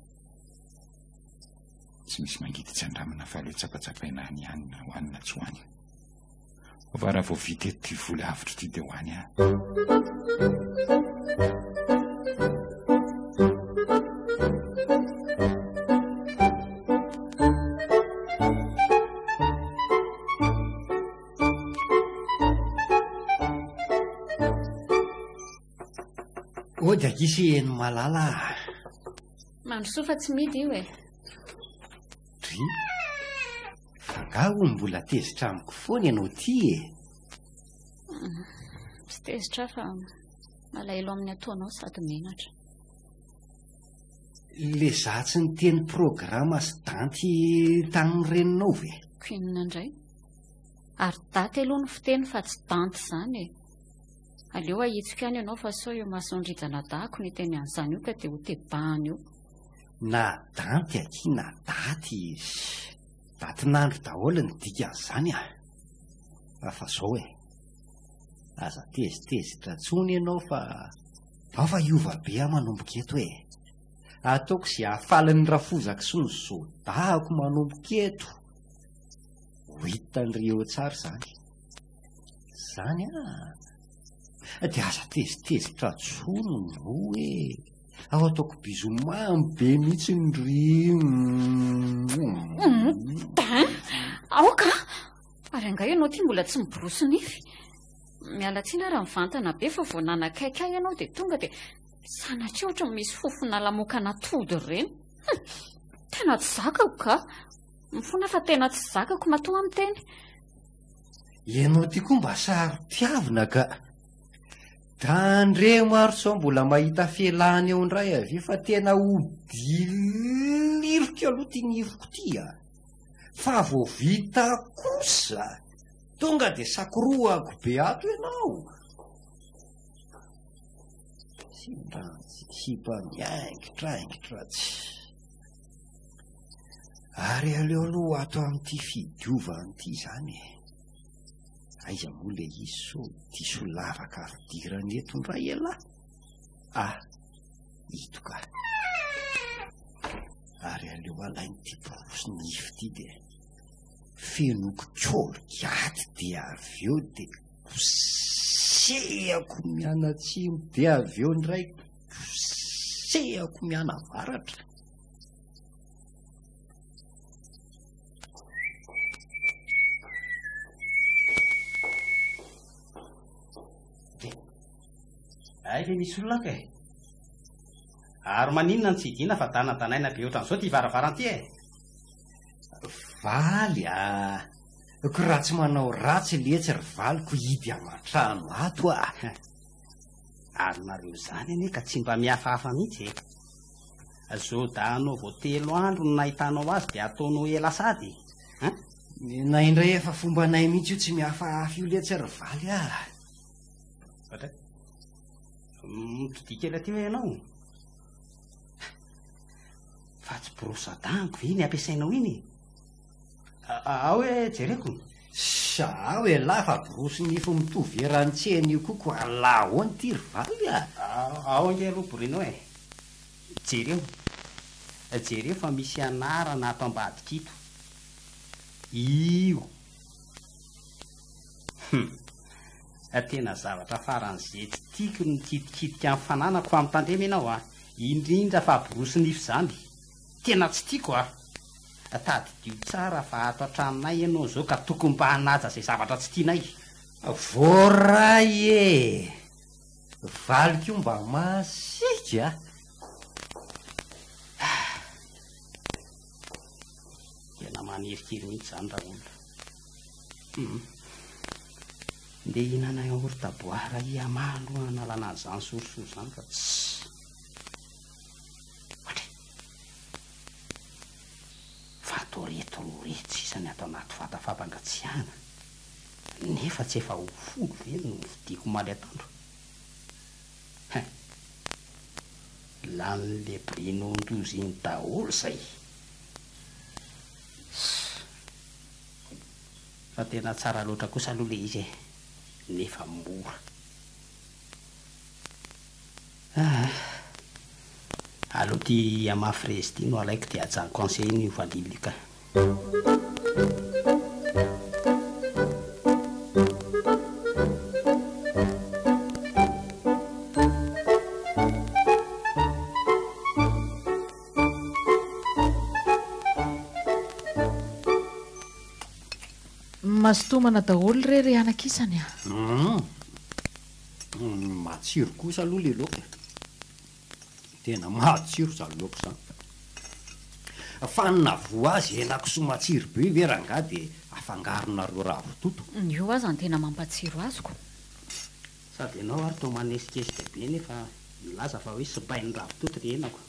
tsy misy mangidy tsy andramina fa aleo tsapatsapaina any anina hoanina tsy hoany fa raha vao vita eto ty voly avitra ty dia hoany ahy dia kisy eny malala mandrosoa fa tsy midy io ry fa gaho mbola tezitra amiko foana ianao ty tsy tezitra fa malahelo amin'ny ataonao sady menatra le zatsy ny teny programa sy danty tamin'ny reninao ve koinona indray ary daty aloha ny fiteny fa tsy danty zany aleo ahitsika any ianao fa sao eo masondrijana dahako ny teny an'izany io ka dia ho tebahany io na danty aky na datinandro daholo ny dika an'izany fa zao aza tezitezitra tsony ianao fa iova be aho manomboka eto ataoko izay ahafalan'ny rafozaka sy ny zodahako manomboka eto ho hitan'ireo tsara zany dia aza tezitezitra tsony no ao ataoko bizomamy be mihitsy ny ry aoka ary angay ianao ty mbola tsy miborosy nify miala tsina raha mivantana be fa vao nanakaiky ahy ianao dia tonga dia sanatria ohatra misy fofona lamokana tody ireny tena tsy zakako ka mifona fa tena tsy zakako matoa amin'ny teny ianao ty koa mba sarotiavina ka tandre maro sao mbola mahita fialahany eo indray avy fa tena hodiliriko aloha ty nifiko ty fa vao vita kosa tonga dia sakoroako be ato ianao sipa miangitraingitra tsy ary aleo aloha ato amin'ity fidiovan'ity zany aiza moa le izy so ty solavaka fidirany eto ndray elahy ito ka ary aleo alainy ty borosy nify ty dia fenoko trôrgaty dia avy eo dia kosehako mianatsimo dia avy eo ndray kosehako miana varatra. ay le misy olona ka ary maninona ny tsy hidiana fa tanatanaina be ohatran'izao ty varavaranty valy ko raha tsy manao ratsy letsy ry valiko hidy aman-trano ato ary nareo zany anie ka tsy mba mihafahafa mihitsy zao da anao vao 3 andro no nahitanao azy dia ataonao ela sady na indray efa fomba nay mihitsy io tsy mihafahafa io letsy ry valy mitodikela ty hoe ianao fa tsy brosadaniko iny ampiasainao iny ao hoe jereko sa hoe lafa borosy nify mitovy erantseny io koko ala hoany ty ry valy ao ange aloha borinao jereo fa misy anarana ato ambadikito io tena zavatra faran'izay tsy tiako ny kidikitika amin'ny fananako fa mitandrema ianao indrindra fa borosy nify zany tena tsy tiako tadidio tsara fa ato an-tranonay ianao zao ka tokony mba hanaja izay zavatra tsy tianay voray valiko io mba masika tena manerikery mihitsy zany raha olona nde hinana ortaboara iamalo analana zany sorisory zany fa tsy fa atao retorety sisany atao anaty vata fampangatsiahana nefa tsy efa ho folo ve no vidiko maly atandro lan'le brinondrozy iny daholo zay fa tena tsara loatra kosa aloha le izy nefa mora aloha ty amafrezy ty no alaiko dia ajanoko conseil iny vandilika mazotomana daholo rery anakisany matsiro kosa aloha le loka tena matsiro zany loko zany fa navo azy enako so matsiro be veranga dia afangaronareo raha vototo io azy any tena mampatsiro azoko sady ianao ary to manesikesika be nefa milaza fa hoe sybainy raha vototo le enako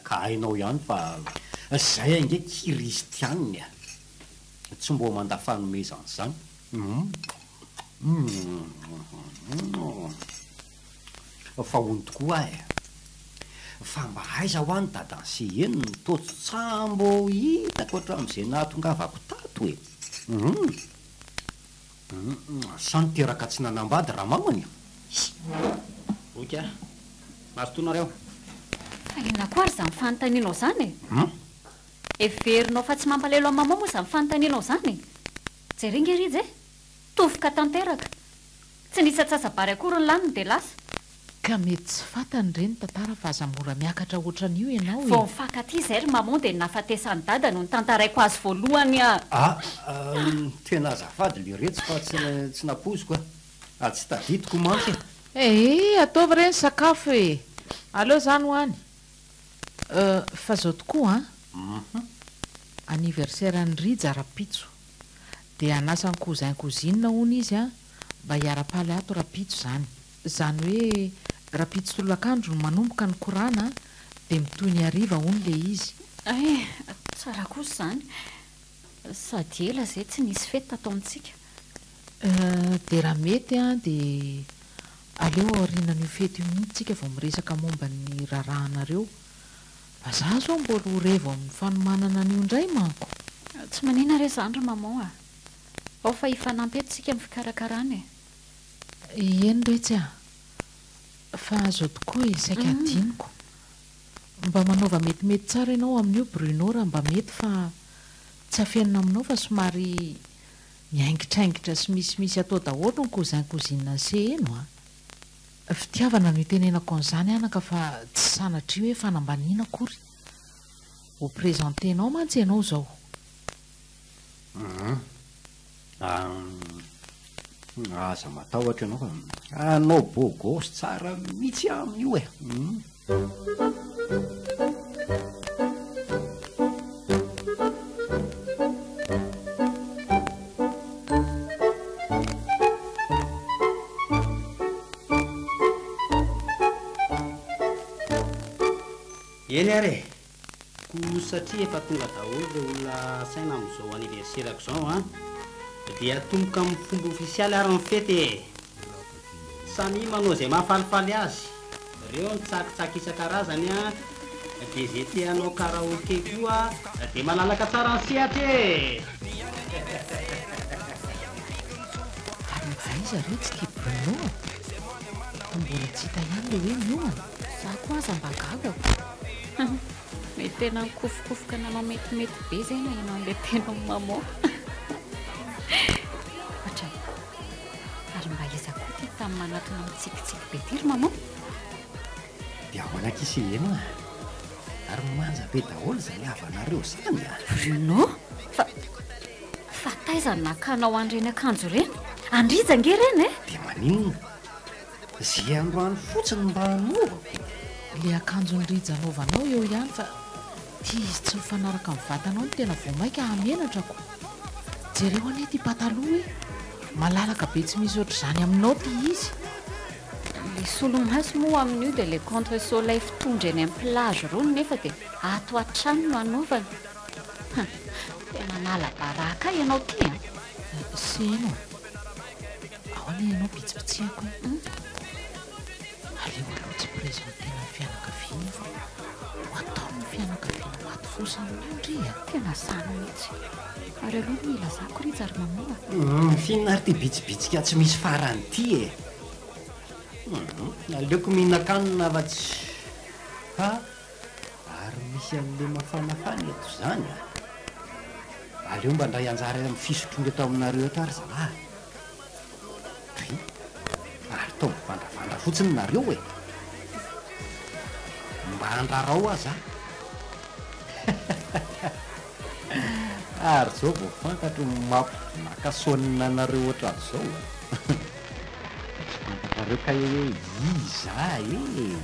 ka hainao ihany fa zay ange kristianiny tsy mbo mandafanomezany zany fa hony tokoa fa mba aiza ho any dadanse eny totsy tsambo hitako hatram'izay nahatongavako tato sany teraka tsy nanambady raha mamany oka mazotonareo fa inona koa ary zany fanontanianao zany everinao fa tsy mampalelo amin'ny mama moa zany fanontanianao zany jerengeridy tofoka tanteraka tsy nisy atsasabary akory ny laniny dia lasa ka mety tsy fatany ireny tantara fa aza mora miakatra ohatran'io ianao vao mifankaty zay ry mamon dia nafatesany dada no ny tantaraiko azy voalohany tena azafady le retsy fa tsy napoziko tsy taditiko mantsy ataovy ireny sakafo aleo zany ho any fa zao tokoa anniversaire ny rija rapitso dia anasany kozainkozinina hony izy mba hiara-paly ato rapitso zany hoe rapitso tolakandro no manomboka ny korana dia mitoy ny ariva hony le izy tsara kosa zany sady ela zay tsy nisy fety tatao amintsika dia raha mety dia aleo aorinan'io fety io mihitsika vao miresaka momba ny rarahanareo fa za zao mbola ho revo amin'ny fanomanana an'io indray manko tsy manina re zany ry maman ao fa hifanampy eto tsika amin'ny fikarakarany eny retsy a fa azao tokoa isaika adiniko mba manaova metimety tsara ianao amin'io Bruno raha mba mety fa tsy afenina aminao fa somary miaingitraingitra sy misimisy atao daholo ny kozin-kozinina se eno a fitiavana no itenenako an'izany anaka fa tsy sanatria hoe fanambaniana akory ho présentenao mantsy ianao zao aza matahotra ianao fa anao bogosy tsara mihitsy amin'io e eny are ko satria efa tonga daholo le olona saina amin'izao anniverserako zao a dia tomboka amin'ny fomba ofisialy ary ny fety samy manao izay mahafalifaly azy reo nitsakitsaky isan-karazany a dia zay te hanao karaoke koa dia malalaka tsara ny sehatra e ary mba izy reo tsy tia Bruno mbola tsy hita ihany le hoe miomana za koa aza mba gagako mety tena nikofokofoka nanao metimety be zay na ianao le tena mamo ohatra ary mba iza koa ty tamin'ny manatona mitsikitsiky be tiry mamo dia ao anakisy eno a ary manja be daholo zany havanareo zany a Bruno fa taizany nakanao andreny akanjo reny andrizange reny e dia maninona zay androany fotsiny mba hanaovako le akanjo nyrijanaovanao eo ihany fa tia izy tsy mifanaraka amin'ny vatanao no tena voamaika hamenatrako jereo ane ty pataloha hoe malalaka be tsy misy ohatr'izany aminao ty izy le solomaso moa amin'io dia le contre soleil fitondra eny amin'ny plage rony nefa dia ato an-trano no anaovana tena nalabaraka ianao ty a sy eno ao ane ianao pitsipitsihako e aleo aloha tsy présentena ny fianakaviana fa ho ataony fianakaviana maty fosiny indri a tena sano mihitsy ary aloha mila zako ry jary mamoa mifinina ary ty bitsibitsika tsy misy farany ty e aleoko mihinan-kanina fa tsy fa ary misy an'le mafanafany eto zany a aleo mba ndray anjara amin'ny fisotrondra eto aminareo eto ary zalahy ary tao mivandravandra fotsiny nareo e mba andrarao aza ary zao vo fantatro makasonina anareo ohatran'izao fantatrareo ka hoe iza e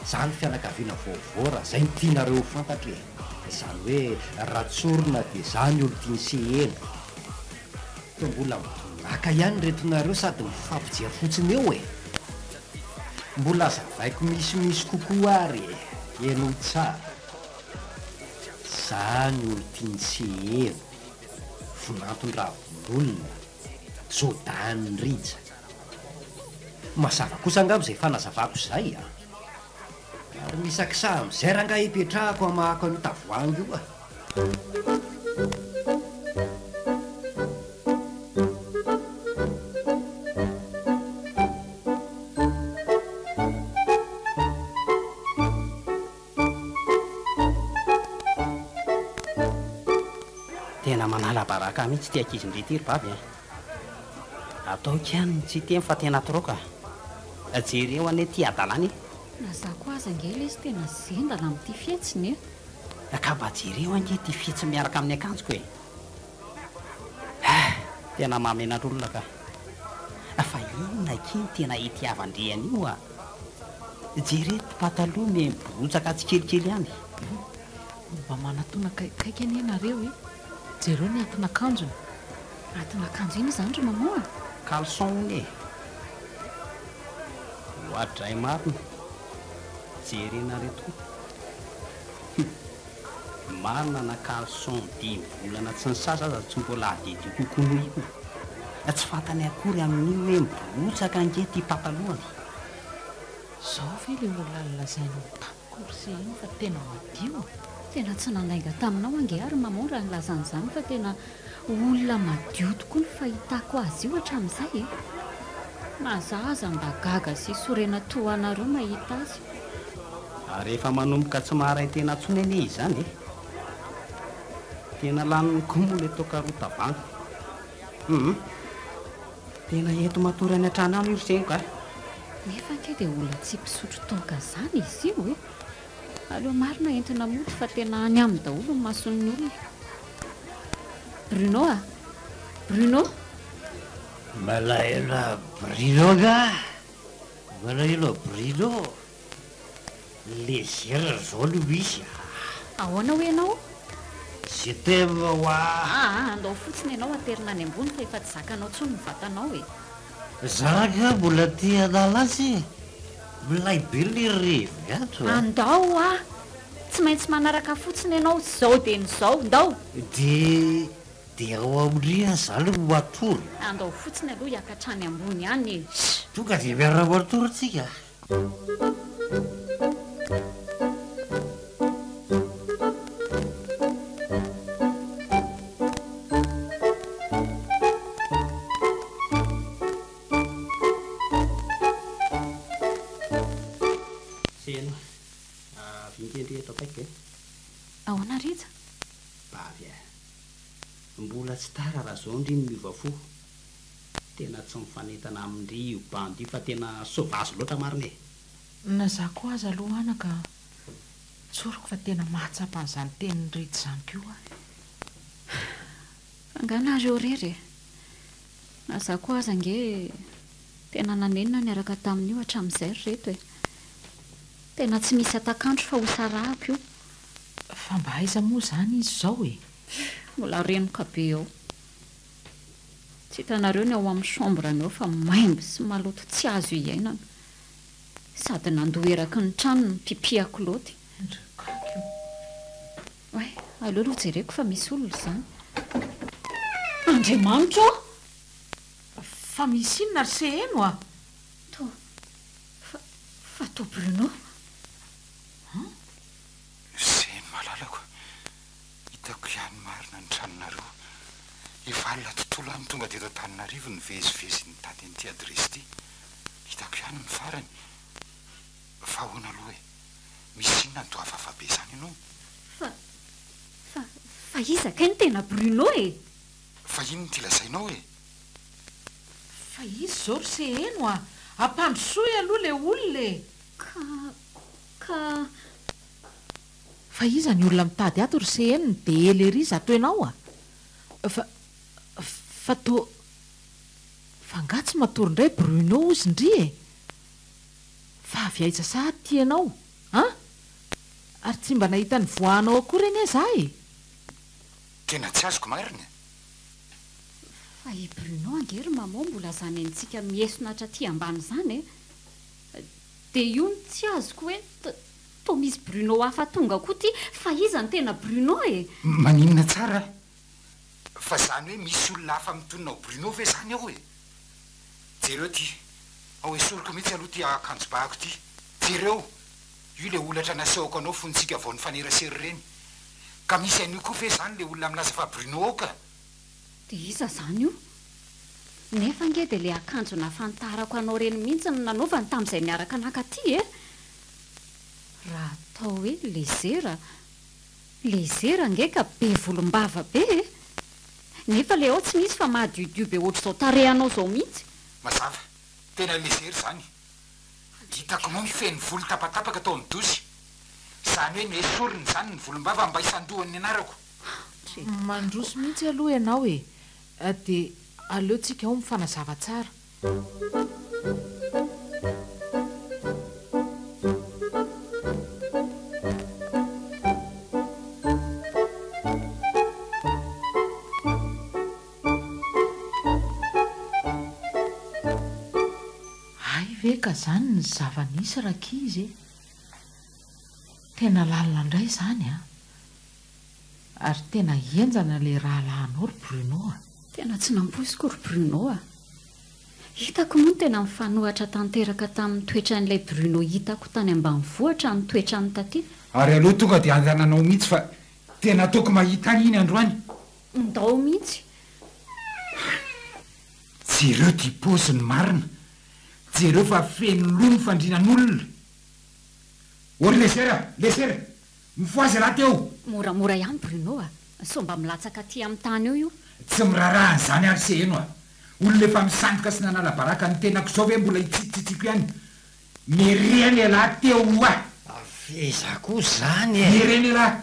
za ny fianakaviana vaovao raha zay nytianareo fantatra e zany hoe ratsorona dia za ny olo tiany sehena to mbola naka ihany retonareo sady mifampijery fotsiny eo e mbola zavaiko misimisy kokoa ary e eno tsara za ny olo tiany sehena finantondravon'olona zodany rija mazava kosa angabo zay fanazavako zay a ary misakisa am'izay raha nga hipetrahako amahako an'io tavoangy io a tena manala baraka mihitsy ty ankizy-nretiry vavy a ataoko ihany tsy teny fa tena troka jereo ane ty adalany na za koa aza ngely izy tena zendana amin'ity fietsiny e ka mba jereo ange ty fietsy miaraka amin'ny akanjoko e tena mahamenatr'olona ka fa inona kiny tena itiavandreany io a jereto pataloha memborotsaka tsy kelikely ihany mba manatona kaikaiky anie nareo e jereo ny atina akanjony atina akanjo iny izany ry mamoa calson e hoadray marina jerena reto manana calson dimy volana tsy ny sasa za tsy mbola adedio kokoa noho io tsy fantany akory amin'io hoe miborotsaka ange ty patalohany zao ve le olona lazainao tamiko Korseny fa tena madio. Tena tsy nanainga taminao ange ary mamoa raha nilazan'izany fa tena olona madio tokoa ny fahitako azy io hatramin'izay e. Mazaza mba gaga sy sorena toanareo mahita azy. Ary rehefa manomboka tsy maharay tena tsonene izany e. Tena laniny koa moa le tokarotavango. Tena eto matory any an-trano any io seniko a. Nefa anke dia olona tsy mpisotro toaka izany izy io e. Aleo marina entina moty fa tena any amin'ny daholo ny mason'ny olona. Bruno a? Bruno? Malaelo Bruno ga? Malaelo Bruno? Lezera zao Louise. Ahoana ho ianao? C'était wa. Andao fotsiny ianao aterina any ambony fa efa tsy zakanao tsony ny vatanao e. Zaka mbola tia adala azy. Milay be le revy ato. Andao a! Tsy maintsy manaraka fotsiny ianao zao dia n'izao, ndao. Dia ao amindria zalo no atory. Andao fotsiny aloha hiakatrany ambony any e. Tonga dia miarana matory tsika. Ahoana Rija? Bavy a. Mbola tsy tara raha zao ndry ny miova fo. Tena tsy mifanentana amindry io bandy io fa tena sauvage loatra marina e. Nazaho koa aza aloha ana ka tsoriko fa tena mahatsapa an'izany tenin'ny Rija izany koa. Fanganareo rery. Nazaho koa aza nge tena nanenina niaraka tamin'io hatramin'izay reto e. Tena tsy misy atakantro fa ho sarahako io. Fa mba aiza moa izany izy izao e. Mbola renoka be eo. Tsy hitanareo ny ao amin'ny chambrany eo fa maimbo sy maloto tsy azo iainana. Sady nandoheraka ny trano ny pipiako loty. Oe, aleo aloha jereko fa misy olona izany. Andriamanitra! Fa misy inona ry se eno a? Fa to Bruno? Zeny malalako. Hitako ihany marina ny tranonareo. Efa alina tontolo any tonga dia eto Antananarivo ny vezivezy ny tady an'ity adresy ity. Hitako ihany ny farany. Fa ahoana aloha e. Misy inona ny toafafa be izany ianao? Fa izaka ny tena Bruno e. Fa inona ty lazainao e? Fa izy zao ry se eno a. Ampandrosoy aloha le olona e. Ka... Fa iza ny olona mitady ato ry se eno dia eleriza ato ianao a. Fa to... Fa nga tsy matory indray Bruno ozy ndry e. Fa avy aiza sa ty ianao? Ary tsy mba nahita ny voanao akory eny za e. Tena tsy azoko marina. Fa i Bruno angery mamoa mbola zany antsika miesona hatraty ambany izany e. Dia io ny tsy azoko hoe to misy Bruno hafa tonga koa ty fa iza ny tena Bruno e. Maninona tsara? Fa zany hoe misy olona hafa mitononao Bruno ve zany ao e? Jereo ty. Ao esoriko mihitsy aloha ty akanjo bahako ty. Jereo. Io le olatra nasehoko anao fontsika vao ny fanerasery reny. Ka misy an'io koa ve zany le olona milaza fa Bruno ao ka? Dia iza zany io? Nefa nge dia le akanjo nafantarako anao reny mihitsy no nanaovany tamin'izay niaraka nakaty e. Raha atao hoe lezera nge ka be volombava be e. Nefa le ao tsy misy fa mahadiodio be ohatr'izao tarehanao zao mihitsy. Mazava, tena lezery zany. Hitako moa mifeny volo tapatapaka tao amin'ny dosy. Zany hoe nesoriny zany ny volombava mba isandohan'ny anarako. Mandroso mihitsy aloha ianao e. Dia aleotsika ao mifanazava tsara. Ay ve ka zany ny zava-nisy rakizy e. Tena lalina indray izany a. Ary tena enjana le rahalahinao ry Bruno a. Tena tsy nampoisiko ry Bruno a. hitako moa tena mifanohatra tanteraka tamin'ny toetra n'ilay Bruno hitako tany ambanivohitra ny toetra ny taty. Ary aloha tonga dia andananao mihitsy fa tena toko mahita any iny androany. Ndao mihitsy. Jereo ty paoziny marina. Jereo fa feno loha ny fandrinan'olona. Ory lesera mifoazy raha teo. Moramora ihany Bruno so mba milatsaka aty amin'ny tany io. Tsy mirarahany zany ary se eno olona efa misandoka sy nanala baraka ny tenako zao hoe mbola itsitsitsiko ihany. Mereny alahy teo Afeza koa zany mereny alahy.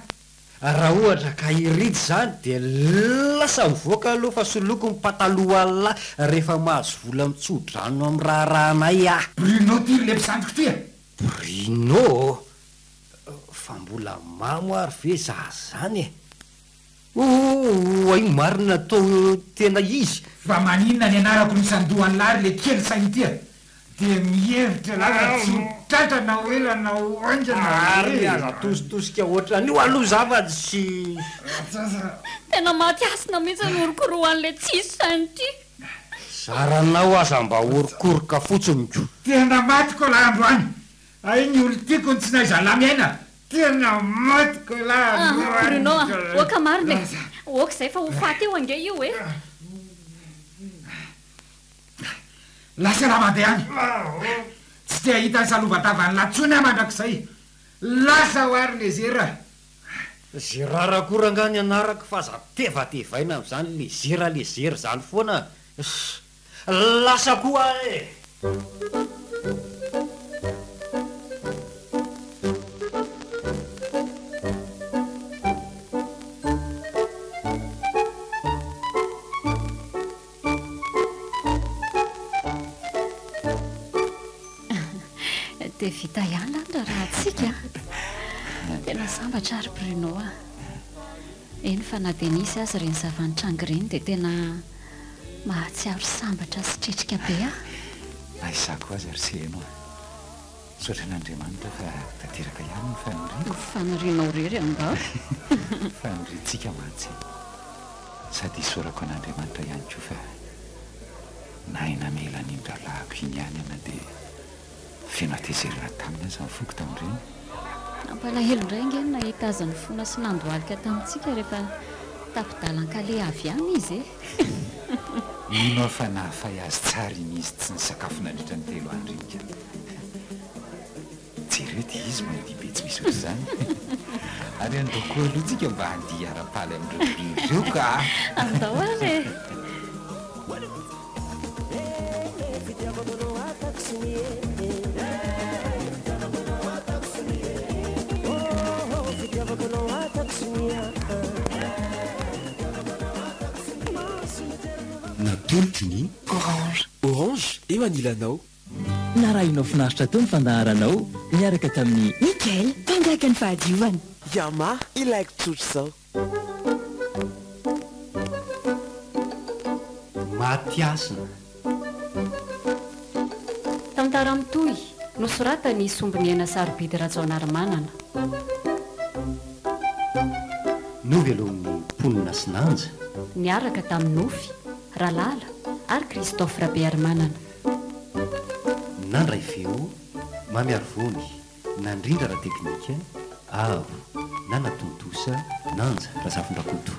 Raha ohatra ka iridy zany dia lasa mivoaka aloha fa soloko ny pataloha alahy rehefa mahazo vola mitsodrano amin'ny raharanay Bruno ty le mpisandoka ty Bruno fa mbola mamo ary ve za zany io marina tao tena izy fa maninona ny anarako ny sandohany lary le kely sainy ty dia mihevitra lava tsy tratrana hoelana oanjana ary aza tositosika ohatran'io aloha zava-tsy tena matyasina mihitsy ny orokoroan'le tsisy sainy ty. zaranao aza mba orokoroka fotsiny ko tena matyko la androany ay ny olo tiako ny tsy naiza lamiaina tena matyko la Bruno oaka marina oaka izay fa ho faty eo ange io lasa raha mandeha any tsy tia hita ny salovatavany latsony mandrak'izay lasa ho ary le zerara korangany anaraka fa za tevatevaina am'izany le zera zany foana lasa koa dia vita ihany landra raha atsika tena sambatra ary Bruno eny fa na dia nisy azy reny zavanitranga ireny dia tena mahatsiaro sambatra sy tretrika be naisako azy ary seno sotra n'Andriamanitra fa tanteraka ihany ny faniriako fanarinao rery amba faniritsika mantsy sady isorako an'Andriamanitra ihany koa fa na ina mela nindralahako iny ihany ana dia feno atezerina tamina azy mifoko tamin'ireny nampalahelo indray ngeny nahita azy ny fona sy nandohalika tamintsika rehefa tapidalan-kale avy ihany izy ninao fa nahafay azy tsara iny izy tsy ny sakafo nandritra ny telo andrinika jerety izy mandibe tsy misy ohatr' izany ary andoko alohatsika mba handia ara-paly amin'ireo ka andao ary natolotry ny orange eo anilanao na raha inao finaritra teo ny fandaharanao miaraka tamin'ny Mikael mpanjaka ny fahadiovana Yama ilaiko tsotro zao matiasina tantara mitohy nosoratany somboniana sarobidy ratsaonary-manana novy aloha ny mponina sy nanja niaraka tamin'ny nofy Ralala ary Christophe Rabeary-manana nandray feo mamiary vony nandrindra raha teknika avo na natontosa nanja raha zafondrakoto